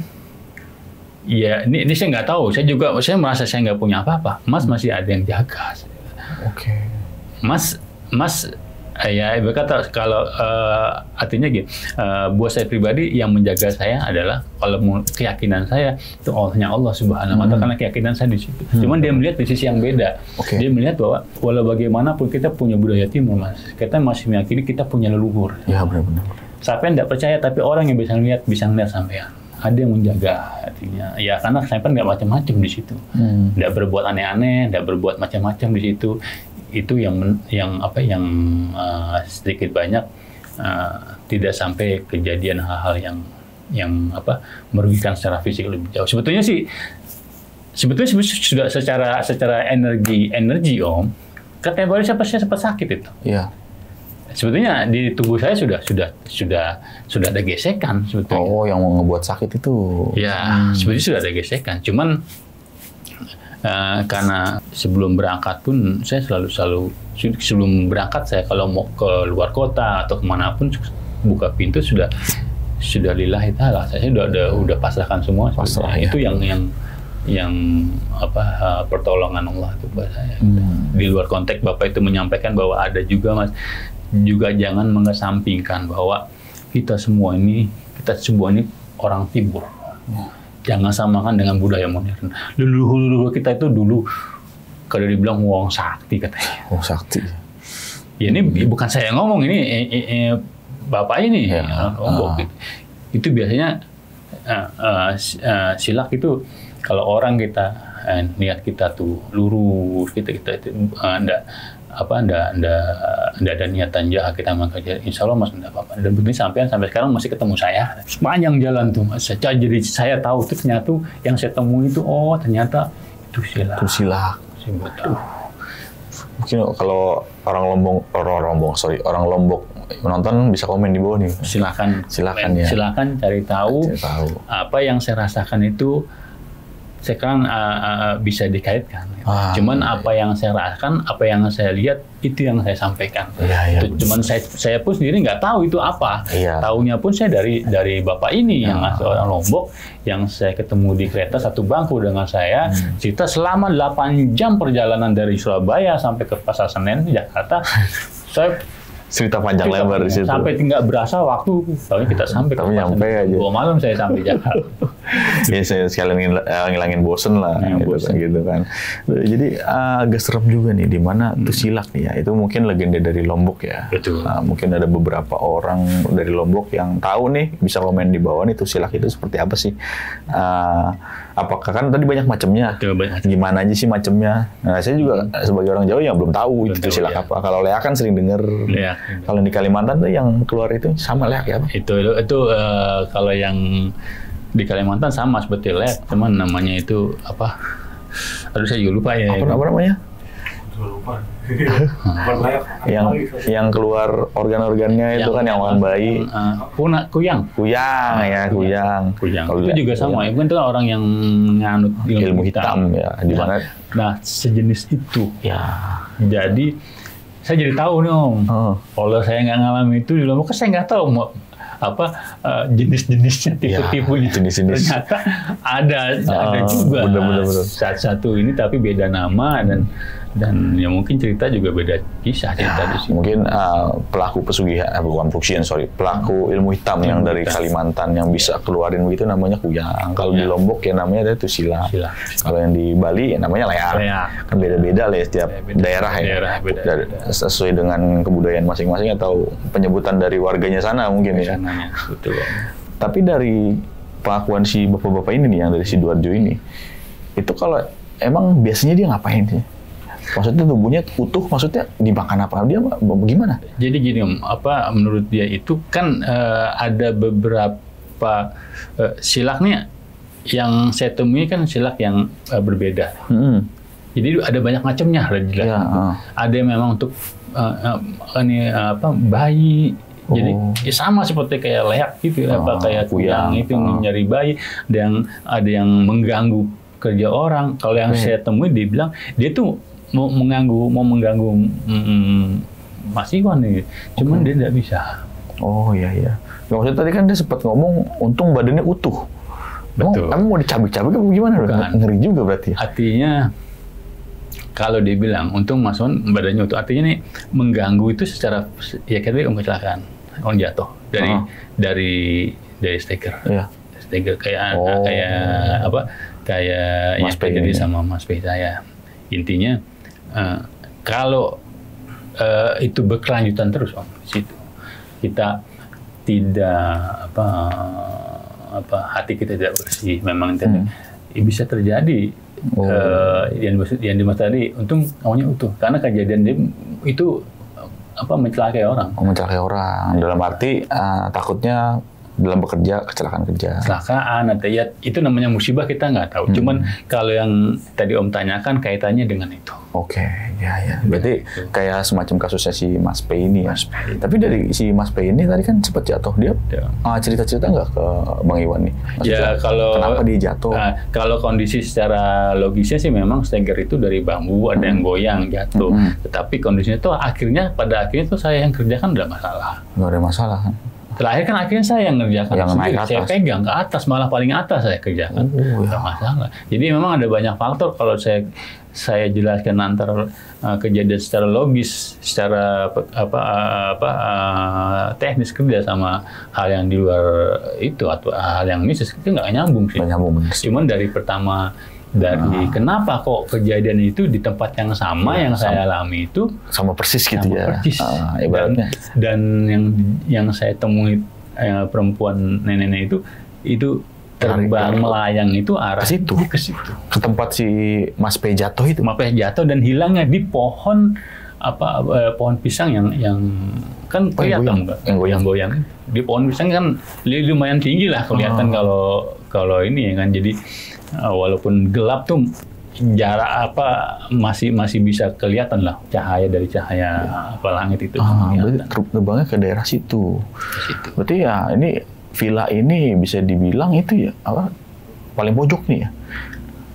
ya ini saya nggak tahu. Saya merasa saya nggak punya apa-apa. Mas masih ada yang jaga. Oke. Mas ya berkata kalau artinya gini, buat saya pribadi yang menjaga saya adalah kalau keyakinan saya itu hanya Allah Subhanahu wa Ta'ala, karena keyakinan saya di situ. Cuman dia melihat di sisi yang beda. Dia melihat bahwa walau bagaimanapun kita punya budaya timur, Mas. Kita masih meyakini kita punya leluhur. Ya benar-benar. Sampai tidak percaya, tapi orang yang bisa ngelihat sampean. Ada yang menjaga, artinya ya karena sampean nggak macam-macam di situ. Nggak berbuat aneh-aneh, nggak berbuat macam-macam di situ. Itu yang sedikit banyak tidak sampai kejadian hal-hal yang merugikan secara fisik lebih jauh. Sebetulnya sudah secara energi Om, katanya baru saya sempat sakit itu. Iya. Sebetulnya di tubuh saya sudah ada gesekan sebetulnya. Oh, yang mau ngebuat sakit itu. Ya, sebetulnya sudah ada gesekan. Cuman karena sebelum berangkat pun saya selalu sebelum berangkat saya kalau mau ke luar kota atau kemanapun buka pintu sudah lillahi ta'ala, saya udah pasrahkan semua. Pasrah, ya. Itu yang pertolongan Allah itu buat saya. Di luar konteks Bapak itu menyampaikan bahwa ada juga, Mas, juga jangan mengesampingkan bahwa kita semua ini orang timur. Jangan samakan dengan budaya modern. Leluhur kita itu dulu kalau dibilang wong sakti katanya. Wong sakti. Ya ini bukan saya yang ngomong, ini Bapak ini Lombok. Itu biasanya silak itu kalau orang kita niat kita tuh lurus, kita itu enggak ada niatan jahat, kita mengkaji, insya Allah Mas enggak apa-apa. Dan begini sampai sekarang masih ketemu saya sepanjang jalan tuh, Mas. Jadi saya tahu itu ternyata yang saya temui itu ternyata itu silak. Mungkin kalau orang Lombok menonton bisa komen di bawah nih. Silakan ya. Silakan cari tahu apa yang saya rasakan itu. Sekarang bisa dikaitkan. Cuman apa yang saya rasakan, apa yang saya lihat, itu yang saya sampaikan. Cuman saya pun sendiri nggak tahu itu apa. Taunya pun saya dari Bapak ini yang asli orang Lombok, yang saya ketemu di kereta satu bangku dengan saya, cerita selama 8 jam perjalanan dari Surabaya sampai ke Pasar Senen, Jakarta. Saya cerita panjang lebar di situ. Sampai nggak berasa waktu, soalnya kita sampai ke nyampe aja. 2 malam saya sampai Jakarta. Ya saya sekalian ngilangin bosen lah, gitu kan. Jadi agak serem juga nih, di mana Tusilak nih ya. Itu mungkin legenda dari Lombok ya. Betul. Mungkin ada beberapa orang dari Lombok yang tahu nih, bisa komen di bawah nih Tusilak itu seperti apa sih. Apakah kan tadi banyak macamnya, gimana aja sih macamnya. Nah, saya juga sebagai orang Jawa yang belum tahu itu Tusilak apa. Kalau leak kan sering dengar. Kalau di Kalimantan tuh yang keluar itu sama leak ya, Pak? Itu kalau yang di Kalimantan sama seperti leak, cuman namanya itu apa? Aduh saya juga lupa ya. Apa namanya? Lupa. yang keluar organ-organnya itu kan yang makan bayi. Kuyang. Kuyang. Itu juga sama. Itu kan itu orang yang nganut ilmu hitam ya, di mana? Nah, sejenis itu. Ya. Jadi saya jadi tahu nih Om. Kalau saya nggak ngalamin itu di Lombok, saya nggak tahu jenis-jenisnya, tipe-tipenya. Jenis-jenis. Ternyata ada juga. Bener. Satu ini tapi beda nama dan ya mungkin cerita juga beda kisah cerita di sini. Mungkin pelaku pesugihan, bukan pesugihan, pelaku ilmu hitam yang dari Kalimantan yang bisa keluarin begitu namanya Kuyang. Kalau di Lombok ya namanya ada Tusilak. Kalau yang di Bali ya namanya leak. Kan beda-beda lah ya setiap daerah ya. Beda. Sesuai dengan kebudayaan masing-masing atau penyebutan dari warganya sana mungkin ya. Betul. Tapi dari pengakuan si bapak-bapak ini nih yang dari Sidoarjo ini, itu kalau emang biasanya dia ngapain sih? Maksudnya tubuhnya utuh, maksudnya dimakan apa? Dia bagaimana? Jadi gini Om, menurut dia itu kan ada beberapa silaknya yang saya temui kan silak yang berbeda. Jadi ada banyak macamnya, ada yang memang untuk bayi. Jadi ya sama seperti kayak leak gitu, kayak kuyang itu nyari bayi. Ada yang mengganggu kerja orang. Kalau yang saya temui dia bilang dia tuh mau mengganggu Mas Iwan nih, cuman dia tidak bisa. Oh iya. Maksudnya tadi kan dia sempat ngomong, untung badannya utuh. Betul. Emang mau dicabik-cabik apa gimana? Ngeri juga berarti. Artinya kalau dia bilang untung Mas Iwan badannya utuh, artinya nih mengganggu itu secara ya kayak kecelakaan, orang jatuh dari steker. Iya. Steker kayak yang terjadi sama Mas P saya. Intinya kalau itu berkelanjutan terus Om, di situ kita tidak hati kita tidak bersih, memang bisa terjadi yang dimaksud tadi, untung awalnya utuh karena kejadian dia itu mencelakai orang. Mencelakai orang dalam arti takutnya dalam bekerja kecelakaan kerja. Kecelakaan atau ya itu namanya musibah, kita nggak tahu. Cuman kalau yang tadi Om tanyakan kaitannya dengan itu. Oke, ya. Berarti kayak semacam kasusnya si Mas P ini ya. Tapi dari si Mas P ini tadi kan sempat jatuh, dia cerita-cerita nggak ke Bang Iwan nih? Maksudnya, kenapa dia jatuh? Kalau kondisi secara logisnya sih memang steger itu dari bambu, ada yang goyang jatuh. Tetapi kondisinya tuh pada akhirnya tuh saya yang kerjakan nggak masalah. Nggak ada masalah kan? Terakhir kan akhirnya saya yang ngerjakan yang sendiri, saya pegang ke atas, malah paling atas saya kerjakan, nggak masalah. Jadi memang ada banyak faktor kalau saya jelaskan antara kejadian secara logis, secara teknis kerja sama hal yang di luar itu atau hal yang mistis itu nggak nyambung sih. Cuman dari pertama kenapa kok kejadian itu di tempat yang sama yang saya alami itu sama persis gitu ya. Persis. Dan yang saya temui perempuan nenek itu terbang melayang itu arah ke situ. Ke tempat si Mas P jatuh itu. Mas P jatuh dan hilangnya di pohon pohon pisang yang kan kelihatan yang goyang. Di pohon pisang kan lumayan tinggi lah kelihatan kalau ini ya kan. Jadi walaupun gelap tuh jarak masih bisa kelihatan lah cahaya dari langit itu. Berarti terbangnya ke daerah situ. Berarti ya ini villa ini bisa dibilang itu ya paling pojok nih ya.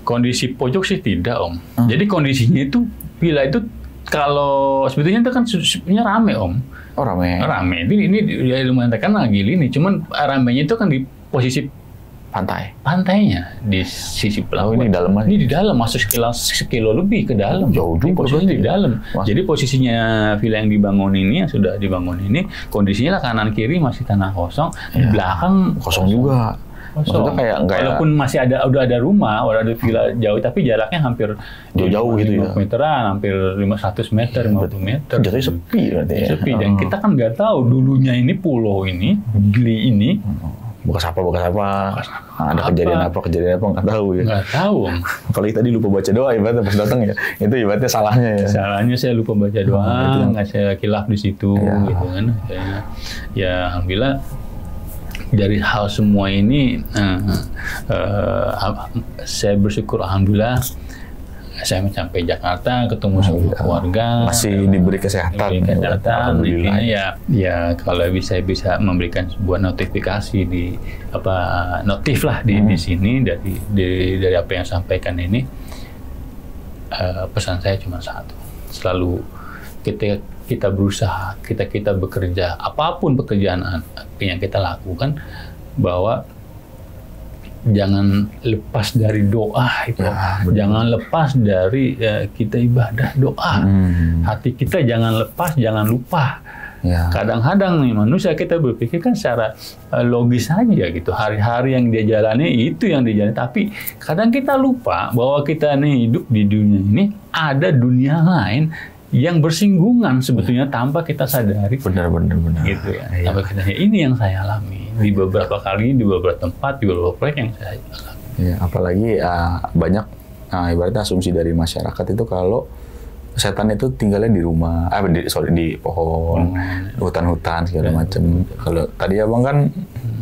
Kondisi pojok sih tidak Om. Jadi kondisinya itu villa itu kalau sebetulnya itu kan sebenarnya rame Om. Oh rame. Ini lumayan terkenal Gili nih. Cuman ramenya itu kan di posisi pantainya di sisi pelabuhan. Ini dalam ini di dalam, masuk sekilo lebih ke dalam. Jauh juga posisinya di dalam. Jadi posisinya villa yang dibangun ini, yang sudah dibangun ini, kondisinya lah kanan kiri masih tanah kosong, di belakang kosong juga. Maksudnya kayak walaupun masih udah ada rumah, udah ada villa jauh, tapi jaraknya hampir jauh gitu ya. 50 meteran, hampir 100 meter, 50 meter. Jatuhnya sepi berarti ya. Sepi, dan kita kan nggak tahu dulunya ini pulau ini, Gili ini. Bekas apa. Ada kejadian apa nggak tahu ya. Nggak tahu. Kalau tadi lupa baca doa ibaratnya pas datang ya. Itu ibaratnya salahnya ya. Salahnya saya lupa baca doa, nggak saya khilaf di situ gitu kan. Ya alhamdulillah dari hal semua ini saya bersyukur alhamdulillah saya sampai Jakarta ketemu sama keluarga, masih diberi kesehatan. Intinya ya kalau bisa memberikan sebuah notifikasi di notif lah di sini dari apa yang sampaikan ini. Pesan saya cuma satu, selalu kita berusaha, kita bekerja, apapun pekerjaan yang kita lakukan, bahwa jangan lepas dari doa itu, jangan lepas dari kita ibadah doa. Hati kita jangan lepas, jangan lupa. Kadang-kadang nih manusia kita berpikir kan secara logis saja gitu, hari-hari yang dia jalani itu yang dia jalani, tapi kadang kita lupa bahwa kita nih hidup di dunia ini ada dunia lain yang bersinggungan sebetulnya tanpa kita sadari. Benar. Gitu ya. Tanpa kita, ini yang saya alami di beberapa kali, di beberapa tempat, di beberapa proyek yang saya alami. Ya, apalagi banyak ibaratnya asumsi dari masyarakat itu kalau setan itu tinggalnya di rumah, di pohon, hutan-hutan segala macam. Kalau tadi abang kan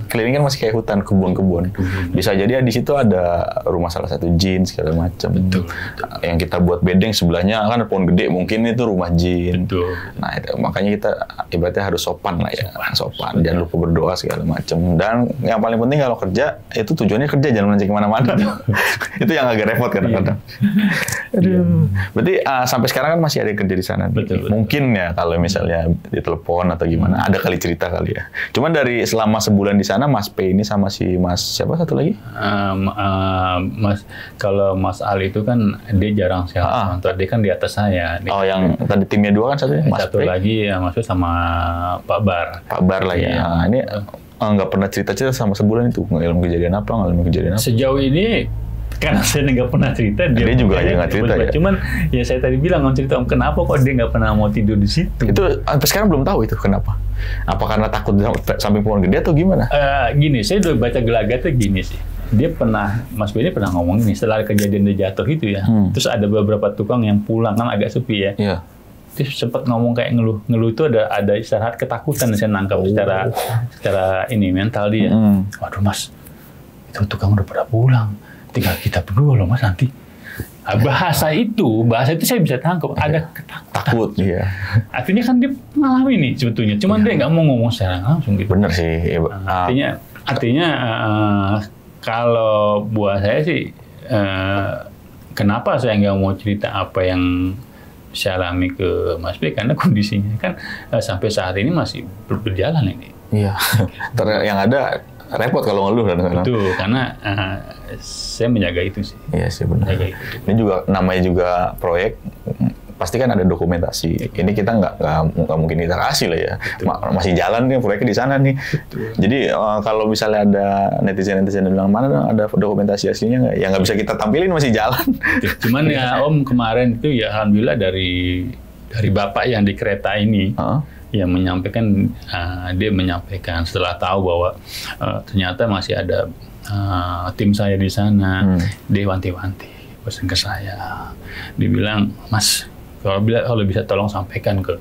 keliling kan masih kayak hutan, kebun-kebun. Bisa jadi di situ ada rumah salah satu jin segala macam. Betul. Yang kita buat bedeng sebelahnya kan pohon gede, mungkin itu rumah jin. Betul. Nah itu, makanya kita ibaratnya harus sopan lah ya, sopan. Jangan lupa berdoa segala macam. Dan yang paling penting kalau kerja itu tujuannya kerja, jangan melenceng kemana-mana. Itu yang agak repot kadang-kadang. Berarti sampai sekarang kan masih ada yang kerja di sana. Betul. Mungkin ya kalau misalnya ditelepon atau gimana, ada kali cerita kali ya. Cuman dari selama sebulan di sana, Mas P ini sama si Mas siapa satu lagi? Kalau Mas Ali itu kan dia jarang sehat, dia kan di atas saya. Yang tadi timnya dua kan satunya Mas satu P. lagi maksud sama Pak Bar. Pak Bar lah ya. Ini nggak pernah cerita-cerita sama sebulan itu, ngalamin kejadian apa? Sejauh ini karena saya nggak pernah cerita, dia juga nggak cerita ya. Cuman ya saya tadi bilang cerita kenapa kok dia nggak pernah mau tidur di situ. Itu sampai sekarang belum tahu itu kenapa. Apa karena takut samping pohon gede atau gimana? Gini, saya udah baca gelagatnya gini sih. Dia Mas B ini pernah ngomong gini, setelah kejadian dia jatuh itu ya. Terus ada beberapa tukang yang pulang kan agak sepi ya. Iya. Terus sempat ngomong kayak ngeluh itu ada istirahat ketakutan, saya nangkap secara ini mental dia. Waduh Mas, itu tukang udah pada pulang. Tinggal kita berdua loh Mas nanti. Bahasa itu saya bisa tangkap, ada ketakutan. Takut, iya. Artinya kan dia mengalami nih sebetulnya, cuman dia nggak mau ngomong secara langsung gitu. Bener sih. Artinya kalau buat saya sih, kenapa saya nggak mau cerita apa yang saya alami ke Mas B, karena kondisinya kan sampai saat ini masih berjalan ini. Iya. Yang ada repot kalau ngeluh kadang-kadang. Betul, karena saya menjaga itu sih. Iya sih benar. Ini juga namanya juga proyek, pasti kan ada dokumentasi. Ini kita nggak mungkin kita kasih lah ya. Masih jalan nih proyeknya di sana nih. Betul. Jadi kalau misalnya ada netizen bilang mana ada dokumentasi aslinya nggak? Ya nggak bisa kita tampilin, masih jalan. Betul. Cuman ya Om kemarin itu ya alhamdulillah dari Bapak yang di kereta ini. Yang menyampaikan, dia menyampaikan setelah tahu bahwa ternyata masih ada tim saya di sana, dia wanti-wanti pesan ke saya, dibilang Mas kalau bisa tolong sampaikan ke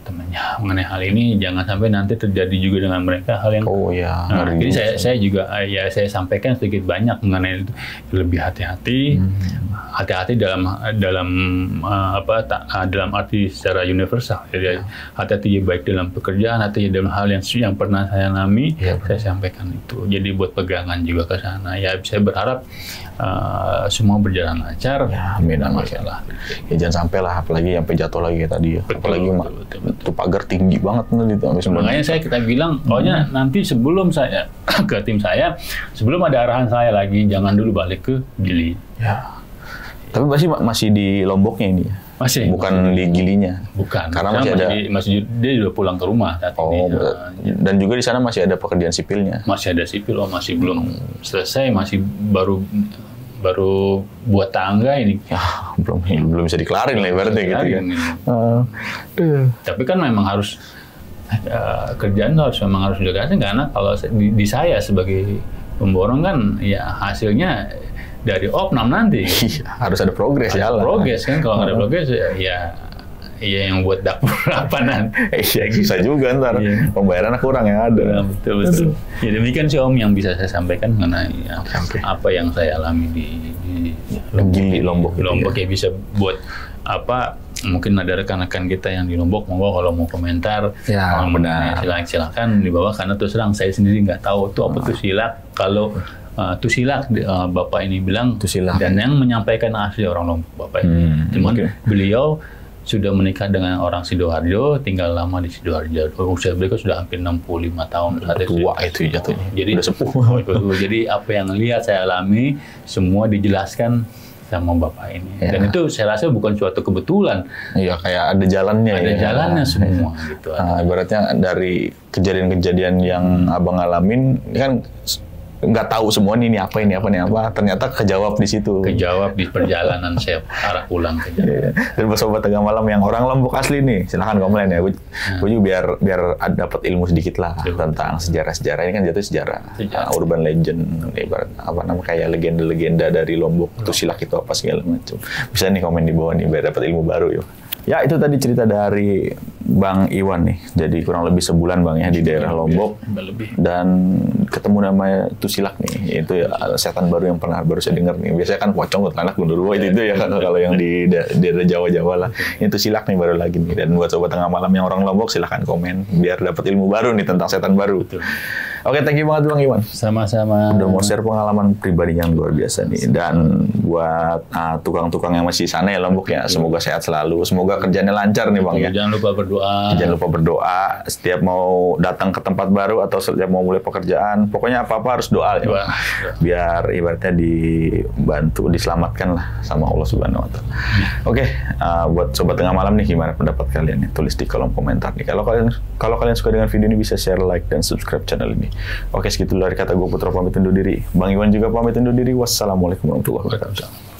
temannya mengenai hal ini, jangan sampai nanti terjadi juga dengan mereka hal yang jadi saya juga saya sampaikan sedikit banyak mengenai itu, lebih hati-hati dalam arti secara universal. Jadi hati-hati baik dalam pekerjaan, hati dalam hal yang pernah saya alami, saya sampaikan itu. Jadi buat pegangan juga ke sana. Ya saya berharap semua berjalan lancar. Ya, amin, masalah. Ya jangan sampai lah, apalagi sampai jatuh lagi kayak tadi ya. Apalagi itu pagar tinggi banget nanti itu. Makanya kita bilang, pokoknya nanti sebelum saya ke tim saya, sebelum ada arahan saya lagi, jangan dulu balik ke Gili. Ya. Tapi masih di Lomboknya ini ya? Masih. Bukan di Gilinya. Bukan. Karena masih dia sudah pulang ke rumah saat ini. Dan juga di sana masih ada pekerjaan sipilnya. Masih ada sipil, masih belum selesai, masih baru buat tangga ini. Belum bisa dikelarin lah ibaratnya gitu kan. Tapi kan memang harus kerjaan memang harus dikasih, karena kalau di saya sebagai pemborong kan ya hasilnya dari opnam nanti. Harus ada progres ya. Progres kan, kalau nggak ada progres ya yang buat dapur apa nanti. Iya, susah juga ntar. Pembayarannya kurang yang ada. Betul. Ya demikian sih Om yang bisa saya sampaikan mengenai apa yang saya alami di Lombok. Lombok ya, bisa buat apa, mungkin ada rekan-rekan kita yang di Lombok, kalau mau komentar, silakan di bawah, karena terus terang saya sendiri nggak tahu tuh apa tuh silak. Kalau Tusilak, Bapak ini bilang Tusilak, dan yang menyampaikan asli orang Lombok Bapak ini. Cuman beliau sudah menikah dengan orang Sidoarjo, tinggal lama di Sidoarjo. Usia beliau sudah hampir 65 tahun. Tua itu jatuhnya. Jadi udah sepuh. Jadi apa yang lihat saya alami semua dijelaskan sama Bapak ini. Ya. Dan itu saya rasa bukan suatu kebetulan. Iya, kayak ada jalannya. Ada jalannya semua gitu. Ibaratnya dari kejadian-kejadian yang Abang alamin kan nggak tahu semua ini apa, ternyata kejawab di situ. Kejawab di perjalanan saya arah pulang ke Jakarta. Dan buat sobat Tengah Malam yang orang Lombok asli nih, silahkan komen ya. Gue juga biar dapat ilmu sedikit lah tentang sejarah-sejarah ini, kan jatuh sejarah. Urban legend, ibarat kayak legenda-legenda dari Lombok. Tusilak itu apa segala macam. Bisa nih komen di bawah nih biar dapat ilmu baru yuk. Ya, itu tadi cerita dari Bang Iwan nih. Jadi kurang lebih sebulan Bang ya di daerah Lombok. Dan ketemu namanya Tusilak nih. Itu ya setan baru yang baru saya dengar nih. Biasanya kan pocong, kuntilanak, gundurwo itu ya kalau yang di daerah Jawa-Jawa lah. Ini Tusilak nih baru lagi nih. Dan buat sobat Tengah Malam yang orang Lombok, silahkan komen biar dapat ilmu baru nih tentang setan baru. Betul. Oke, thank you banget Bang Iwan. Sama-sama. Udah mau share pengalaman pribadi yang luar biasa nih. Dan buat tukang-tukang yang masih sana ya Lombok ya, semoga sehat selalu. Semoga kerjanya lancar nih Bang ya. Jangan lupa berdoa. Jangan lupa berdoa. Setiap mau datang ke tempat baru atau setiap mau mulai pekerjaan, pokoknya apa-apa harus doa ya. Biar ibaratnya dibantu, diselamatkan lah sama Allah Subhanahu Wa Taala. Oke, buat sobat Tengah Malam nih, gimana pendapat kalian nih? Tulis di kolom komentar nih. Kalau kalian suka dengan video ini, bisa share, like, dan subscribe channel ini. Oke, segitu dari kata gue Putra pamit undur diri. Bang Iwan juga pamit undur diri. Wassalamualaikum warahmatullahi wabarakatuh.